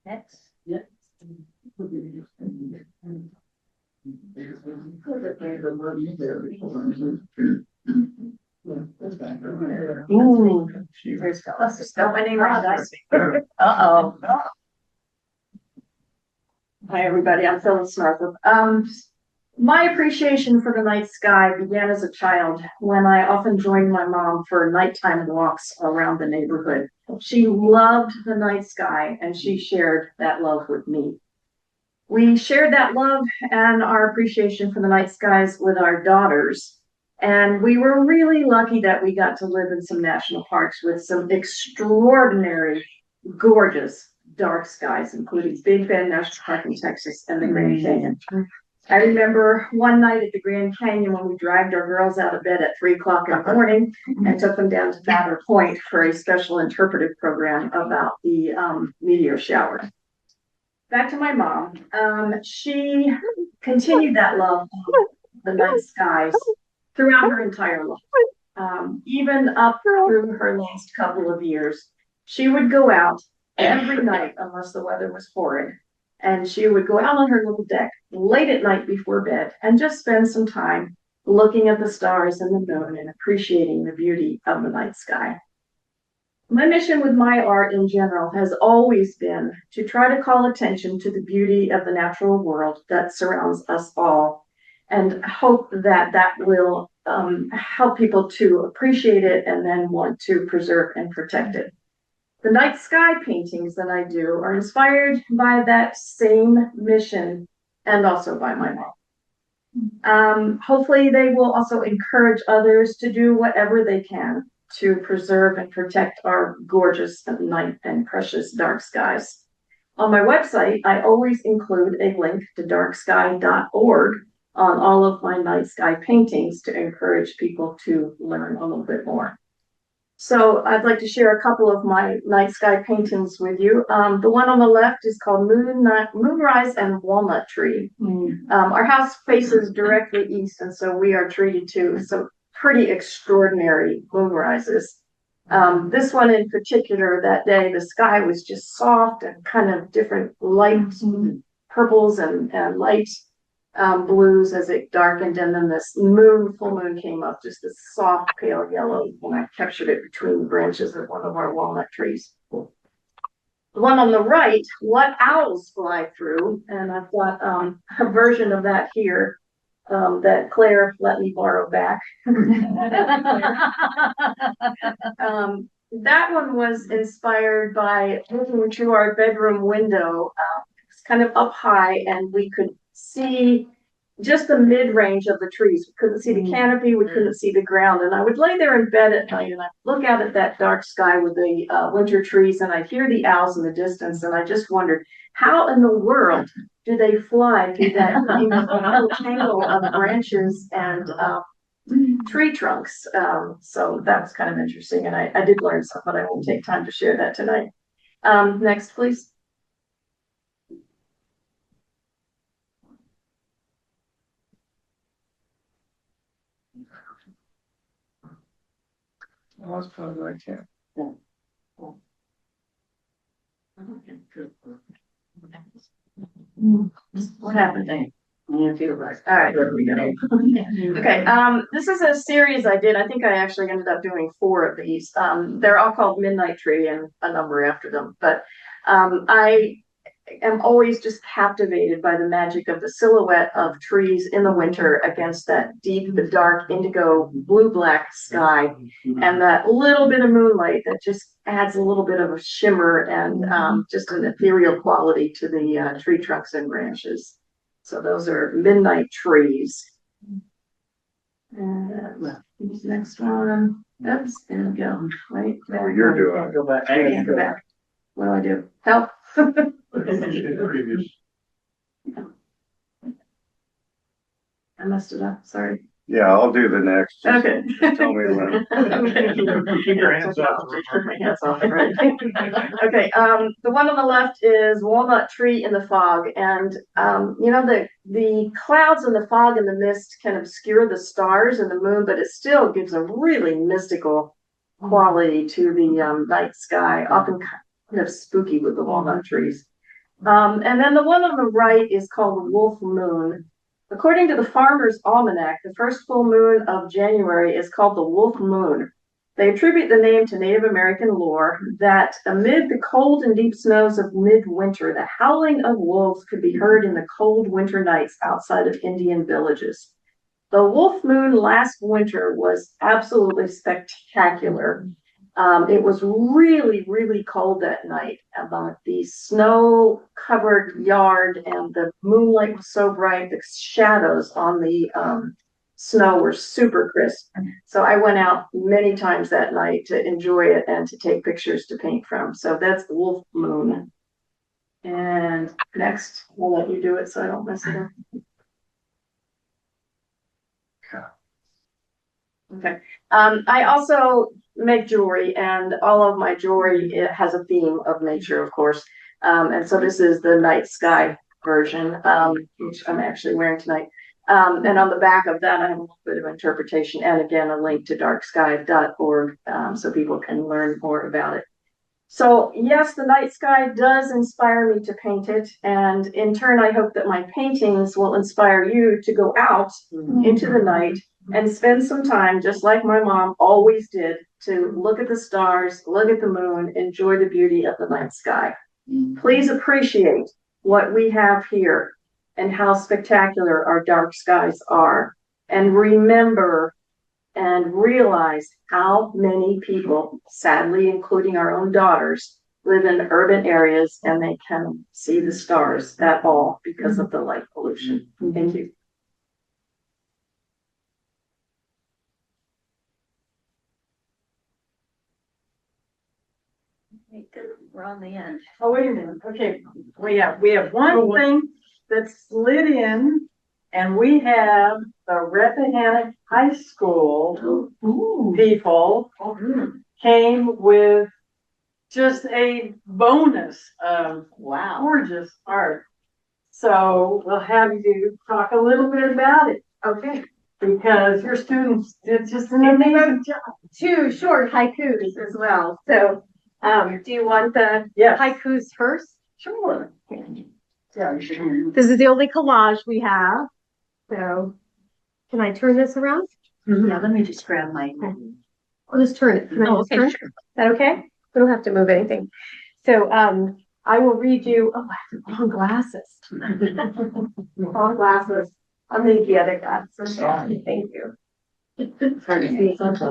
Next. Yes. Ooh, let's spell my name right. Uh-oh. Hi, everybody. I'm Phyllis Northup. My appreciation for the night sky began as a child when I often joined my mom for nighttime walks around the neighborhood. She loved the night sky, and she shared that love with me. We shared that love and our appreciation for the night skies with our daughters. And we were really lucky that we got to live in some national parks with some extraordinary, gorgeous dark skies, including Big Bend National Park in Texas and the Grand Canyon. I remember one night at the Grand Canyon when we dragged our girls out of bed at 3 o'clock in the morning and took them down to Batter Point for a special interpretive program about the meteor shower. back to my mom. She continued that love of the night skies throughout her entire life. Even up through her last couple of years, she would go out every night unless the weather was horrid. And she would go out on her little deck late at night before bed and just spend some time looking at the stars and the moon and appreciating the beauty of the night sky. My mission with my art in general has always been to try to call attention to the beauty of the natural world that surrounds us all and hope that that will help people to appreciate it and then want to preserve and protect it. The night sky paintings that I do are inspired by that same mission and also by my mom. Hopefully they will also encourage others to do whatever they can to preserve and protect our gorgeous night and precious dark skies. On my website, I always include a link to darksky.org on all of my night sky paintings to encourage people to learn a little bit more. So I'd like to share a couple of my night sky paintings with you. The one on the left is called Moonrise and Walnut Tree. Our house faces directly east, and so we are treated to some pretty extraordinary moonrises. This one in particular, that day, the sky was just soft and kind of different light purples and light blues as it darkened, and then this full moon came up, just this soft pale yellow, and I captured it between the branches of one of our walnut trees. The one on the right, What Owls Fly Through, and I've got a version of that here that Claire let me borrow back. That one was inspired by looking through our bedroom window. It's kind of up high, and we could see just the mid-range of the trees. We couldn't see the canopy, we couldn't see the ground. And I would lay there in bed at night and I'd look out at that dark sky with the winter trees, and I'd hear the owls in the distance. And I just wondered, how in the world do they fly through that little tangle of branches and tree trunks? So that was kind of interesting. And I did learn some, but I won't take time to share that tonight. Next, please. Well, that's probably right here. What happened there? Yeah, feel right. All right, there we go. Okay, this is a series I did. I think I actually ended up doing 4 of these. They're all called Midnight Tree and a number after them. But I am always just captivated by the magic of the silhouette of trees in the winter against that deep, dark, indigo, blue-black sky, and that little bit of moonlight that just adds a little bit of a shimmer and just an ethereal quality to the tree trunks and branches. So those are Midnight Trees. And next one. Oops, there we go. Right there. You're doing. Go back. I can't go back. What do I do? Help. Previous. I messed it up. Sorry. Yeah, I'll do the next. Just Okay. tell me when. Keep your hands off. Take my hands off. Right. Okay. The one on the left is Walnut Tree in the Fog, and you know, the clouds and the fog and the mist can obscure the stars and the moon, but it still gives a really mystical quality to the night sky. Often kind of spooky with the walnut trees. And then the one on the right is called the Wolf Moon. According to the Farmer's Almanac, the first full moon of January is called the Wolf Moon. They attribute the name to Native American lore that amid the cold and deep snows of midwinter, the howling of wolves could be heard in the cold winter nights outside of Indian villages. The Wolf Moon last winter was absolutely spectacular. It was really, really cold that night. The snow-covered yard and the moonlight was so bright, the shadows on the snow were super crisp. So I went out many times that night to enjoy it and to take pictures to paint from. So that's the Wolf Moon. And next, we'll let you do it so I don't mess it up. Okay. I also make jewelry, and all of my jewelry, it has a theme of nature, of course. And so this is the night sky version, which I'm actually wearing tonight. And on the back of that, I have a little bit of interpretation and again, a link to darksky.org, so people can learn more about it. So yes, the night sky does inspire me to paint it. And in turn, I hope that my paintings will inspire you to go out into the night and spend some time, just like my mom always did, to look at the stars, look at the moon, enjoy the beauty of the night sky. Please appreciate what we have here and how spectacular our dark skies are. And remember and realize how many people, sadly, including our own daughters, live in urban areas and they can see the stars at all because of the light pollution. Thank you. We're on the end. Oh, wait a minute. Okay. We have one thing that's slid in, and we have the Rappahannock High School people came with just a bonus of gorgeous art. So we'll have you talk a little bit about it. Okay. Because your students did just an amazing job. 2 short haikus as well. So, do you want the haikus first? Sure. This is the only collage we have. So, can I turn this around? Yeah, let me just grab my. I'll just turn it. Can I just turn? Sure. Is that okay? We don't have to move anything. So, I will read you. Oh, I have the wrong glasses. Wrong glasses. I'll need the other glasses. Thank you. It's hard to see. Those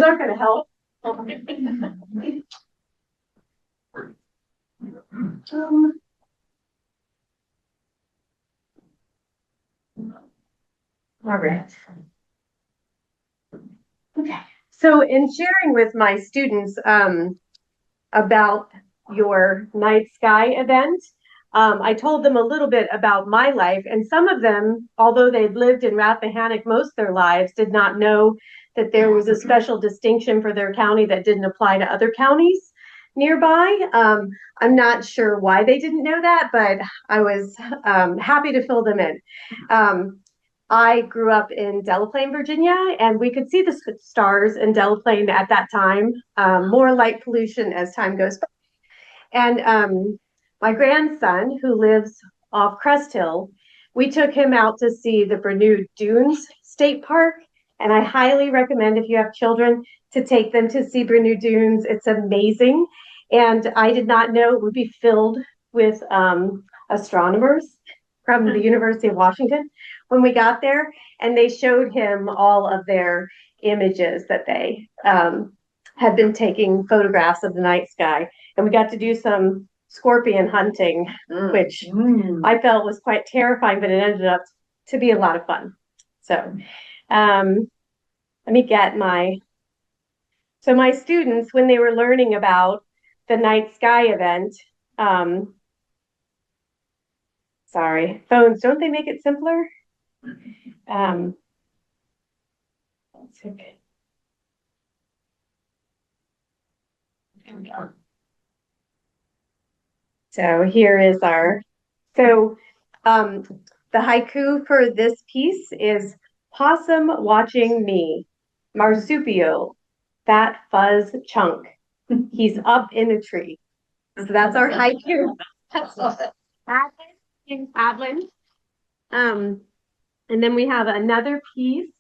aren't going to help. All right. Okay. So in sharing with my students about your night sky event, I told them a little bit about my life, and some of them, although they'd lived in Rappahannock most of their lives, did not know that there was a special distinction for their county that didn't apply to other counties nearby. I'm not sure why they didn't know that, but I was happy to fill them in. I grew up in Delaplane, Virginia, and we could see the stars in Delaplane at that time, more light pollution as time goes by. And my grandson, who lives off Crest Hill, we took him out to see the Bermuda Dunes State Park. And I highly recommend, if you have children, to take them to see Bermuda Dunes. It's amazing. And I did not know it would be filled with astronomers from the University of Washington when we got there. And they showed him all of their images that they had been taking photographs of the night sky. And we got to do some scorpion hunting, which I felt was quite terrifying, but it ended up to be a lot of fun. So let me get my students, when they were learning about the night sky event, sorry, phones, don't they make it simpler? That's okay. There we go. So here is the haiku for this piece is possum watching me, marsupial, fat fuzz chunk. He's up in a tree. So that's our haiku. Adlin. And then we have another piece,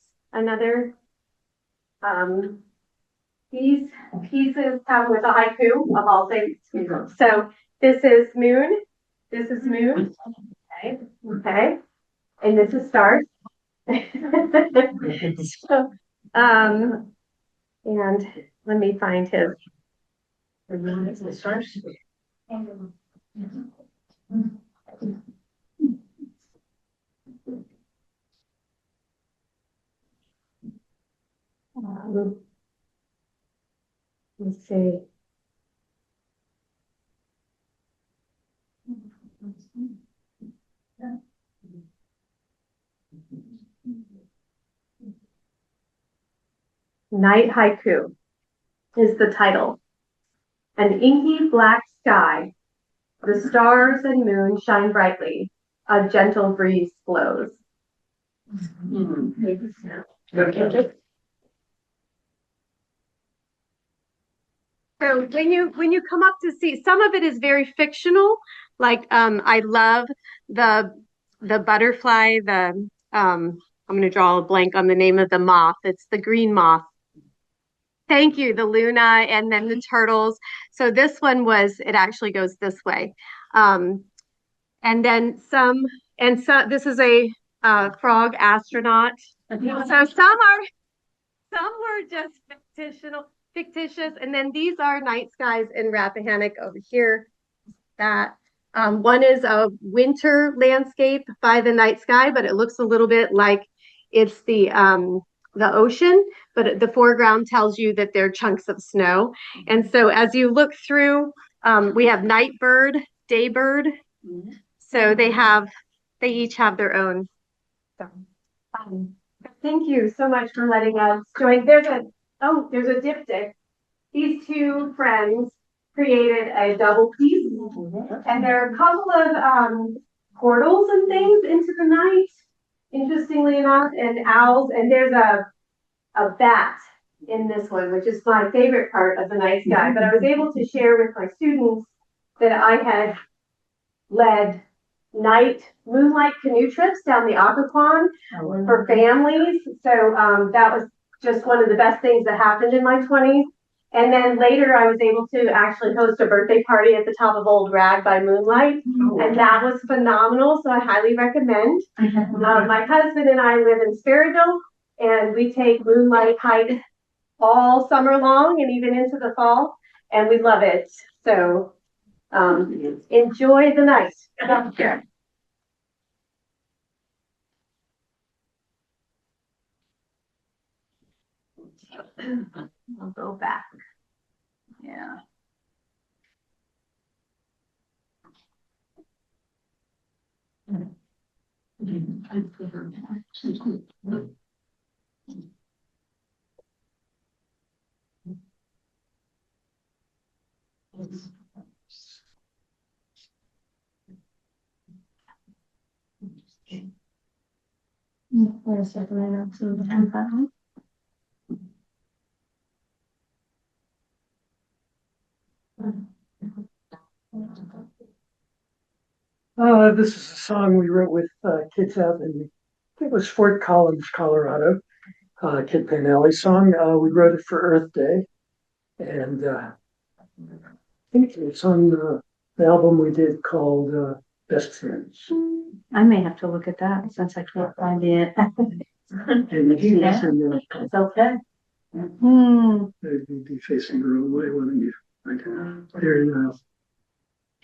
pieces come with a haiku of all things. So this is moon. Okay. And this is stars. So, and let me find his. Stars. Let's see. Night Haiku is the title. An inky black sky. The stars and moon shine brightly. A gentle breeze blows. So when you come up to see, some of it is very fictional. Like I love the butterfly. I'm going to draw a blank on the name of the moth. It's the green moth. Thank you, the Luna, and then the turtles. So this one was, it actually goes this way. And then so this is a frog astronaut. So some were just fictitious. And then these are night skies in Rappahannock over here. That one is a winter landscape by the night sky, but it looks a little bit like it's the ocean, but the foreground tells you that they're chunks of snow. And so as you look through, we have night bird, day bird. So they each have their own. So, thank you so much for letting us join. There's a diptych. These two friends created a double piece, and there are a couple of portals and things into the night, interestingly enough, and owls, and there's a bat in this one, which is my favorite part of the night sky. But I was able to share with my students that I had led moonlight canoe trips down the Occoquan for families. So that was just one of the best things that happened in my 20s. And then later I was able to actually host a birthday party at the top of Old Rag by moonlight. And that was phenomenal. So I highly recommend. My husband and I live in Sperryville, and we take moonlight hike all summer long and even into the fall. And we love it. So enjoy the night. I'll go back. Yeah. This is a song we wrote with kids out in, I think it was Fort Collins, Colorado. Kid Panelli song. We wrote it for Earth Day, and I think it's on the album we did called Best Friends. I may have to look at that since I can't find it. And It's okay. They'd be facing the wrong way, wouldn't you? There you go.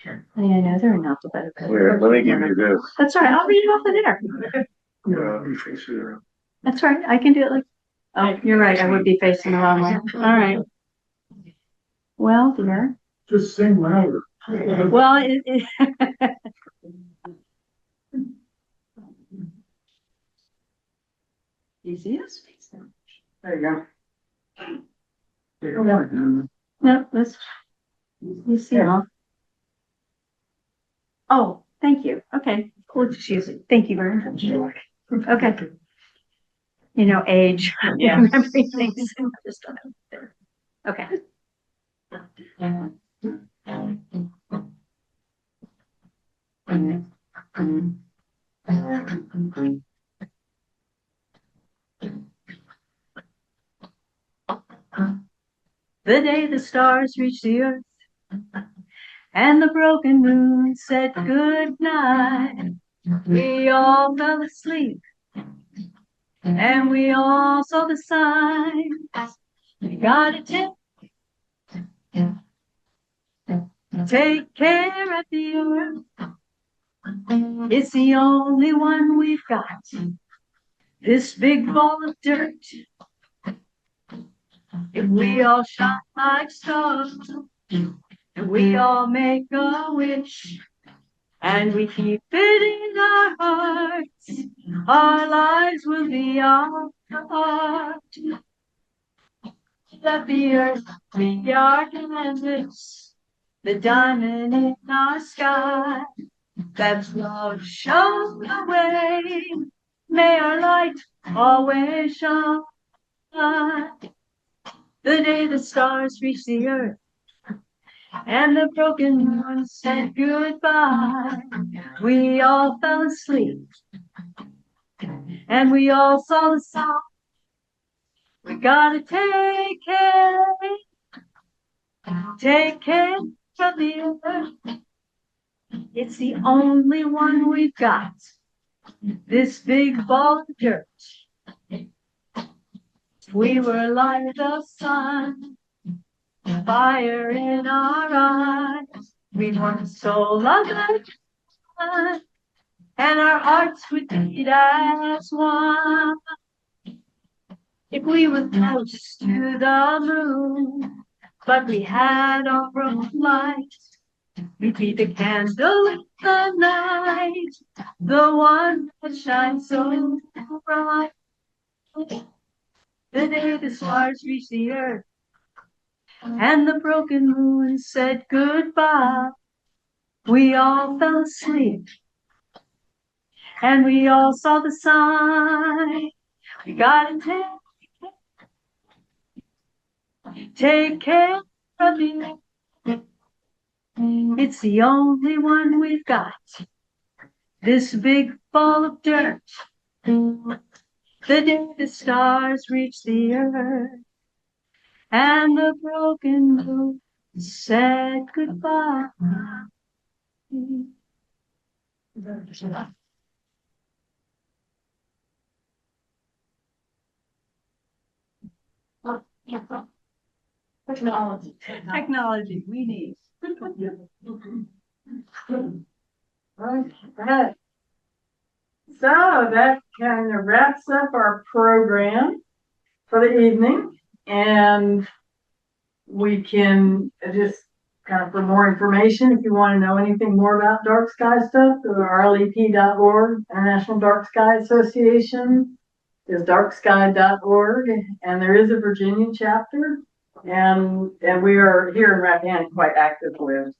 I know they're in alphabetical. Here, let me give you this. That's all right. I'll read it off of there. No, be facing the wrong. That's right. I can do it like. Oh, you're right. I would be facing the wrong way. All right. Well, dear. Just sing louder. Well, easiest. There you go. No, that's. You see, huh? Oh, thank you. Okay, cool. Just use it. Thank you very much. Okay. You know, age. Yeah. Remembering things. Just don't know. There. Okay. The day the stars reached the earth and the broken moon said good night, we all fell asleep and we all saw the signs. We gotta take care of the earth. It's the only one we've got. This big ball of dirt. If we all shine like stars, and we all make a wish, and we keep it in our hearts, our lives will be our art. of the earth, we are canvas, the diamond in our sky. That's love shows the way. May our light always shine. The day the stars reach the earth and the broken moon said goodbye, we all fell asleep and we all saw the sun. We gotta take care of the earth. It's the only one we've got, this big ball of dirt. We were like the sun, fire in our eyes. We once so loved it, and our hearts would beat as one. If we were close to the moon, but we had our own light, we'd be the candle in the night, the one that shines so bright. The day the stars reached the earth and the broken moon said goodbye, we all fell asleep and we all saw the sign. We gotta take care of the earth. It's the only one we've got, this big ball of dirt. The day the stars reach the earth and the broken moon said goodbye. Technology we need. Right. So that kind of wraps up our program for the evening, and we can just kind of, for more information, if you want to know anything more about dark sky stuff, go to rlep.org. International Dark Sky Association is darksky.org, and there is a Virginia chapter, and we are here in Rappahannock quite active with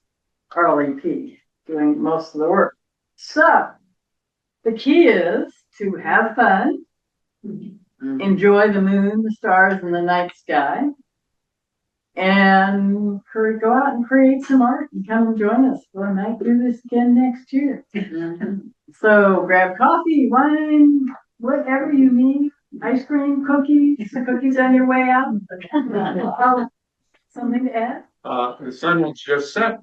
RLEP, doing most of the work. So the key is to have fun, enjoy the moon, the stars, and the night sky, and go out and create some art and come and join us. We might do this again next year. So grab coffee, wine, whatever you need, ice cream, cookies on your way out. Something to add? The sun will just set,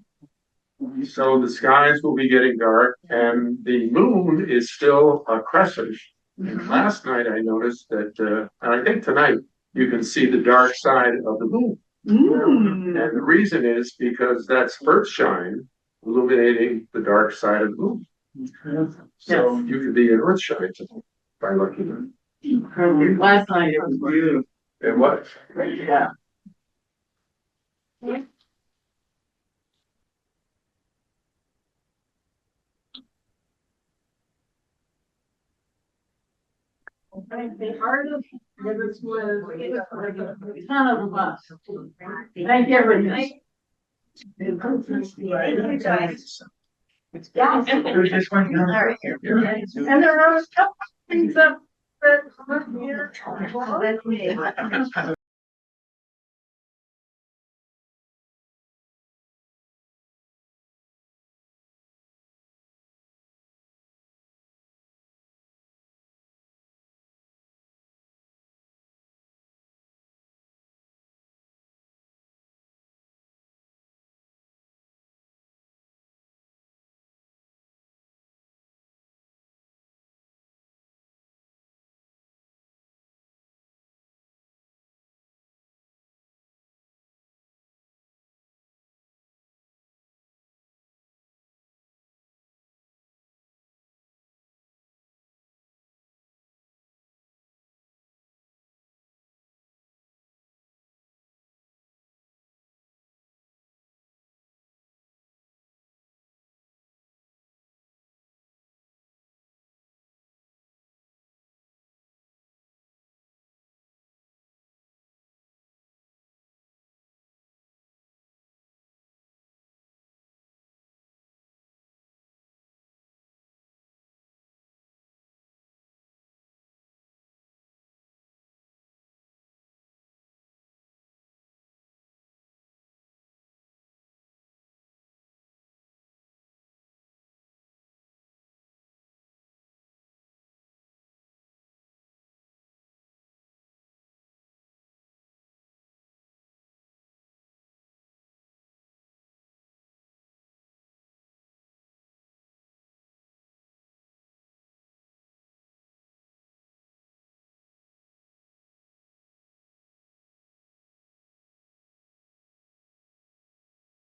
so the skies will be getting dark, and the moon is still a crescent. And last night I noticed that, and I think tonight you can see the dark side of the moon. And the reason is because that's Earthshine illuminating the dark side of the moon. So you could be in Earthshine tonight by looking at it. Last night it was beautiful. It was. Yeah. The artist, this was a ton of fun. Thank you, everybody. Yeah. And there are a couple things up that here.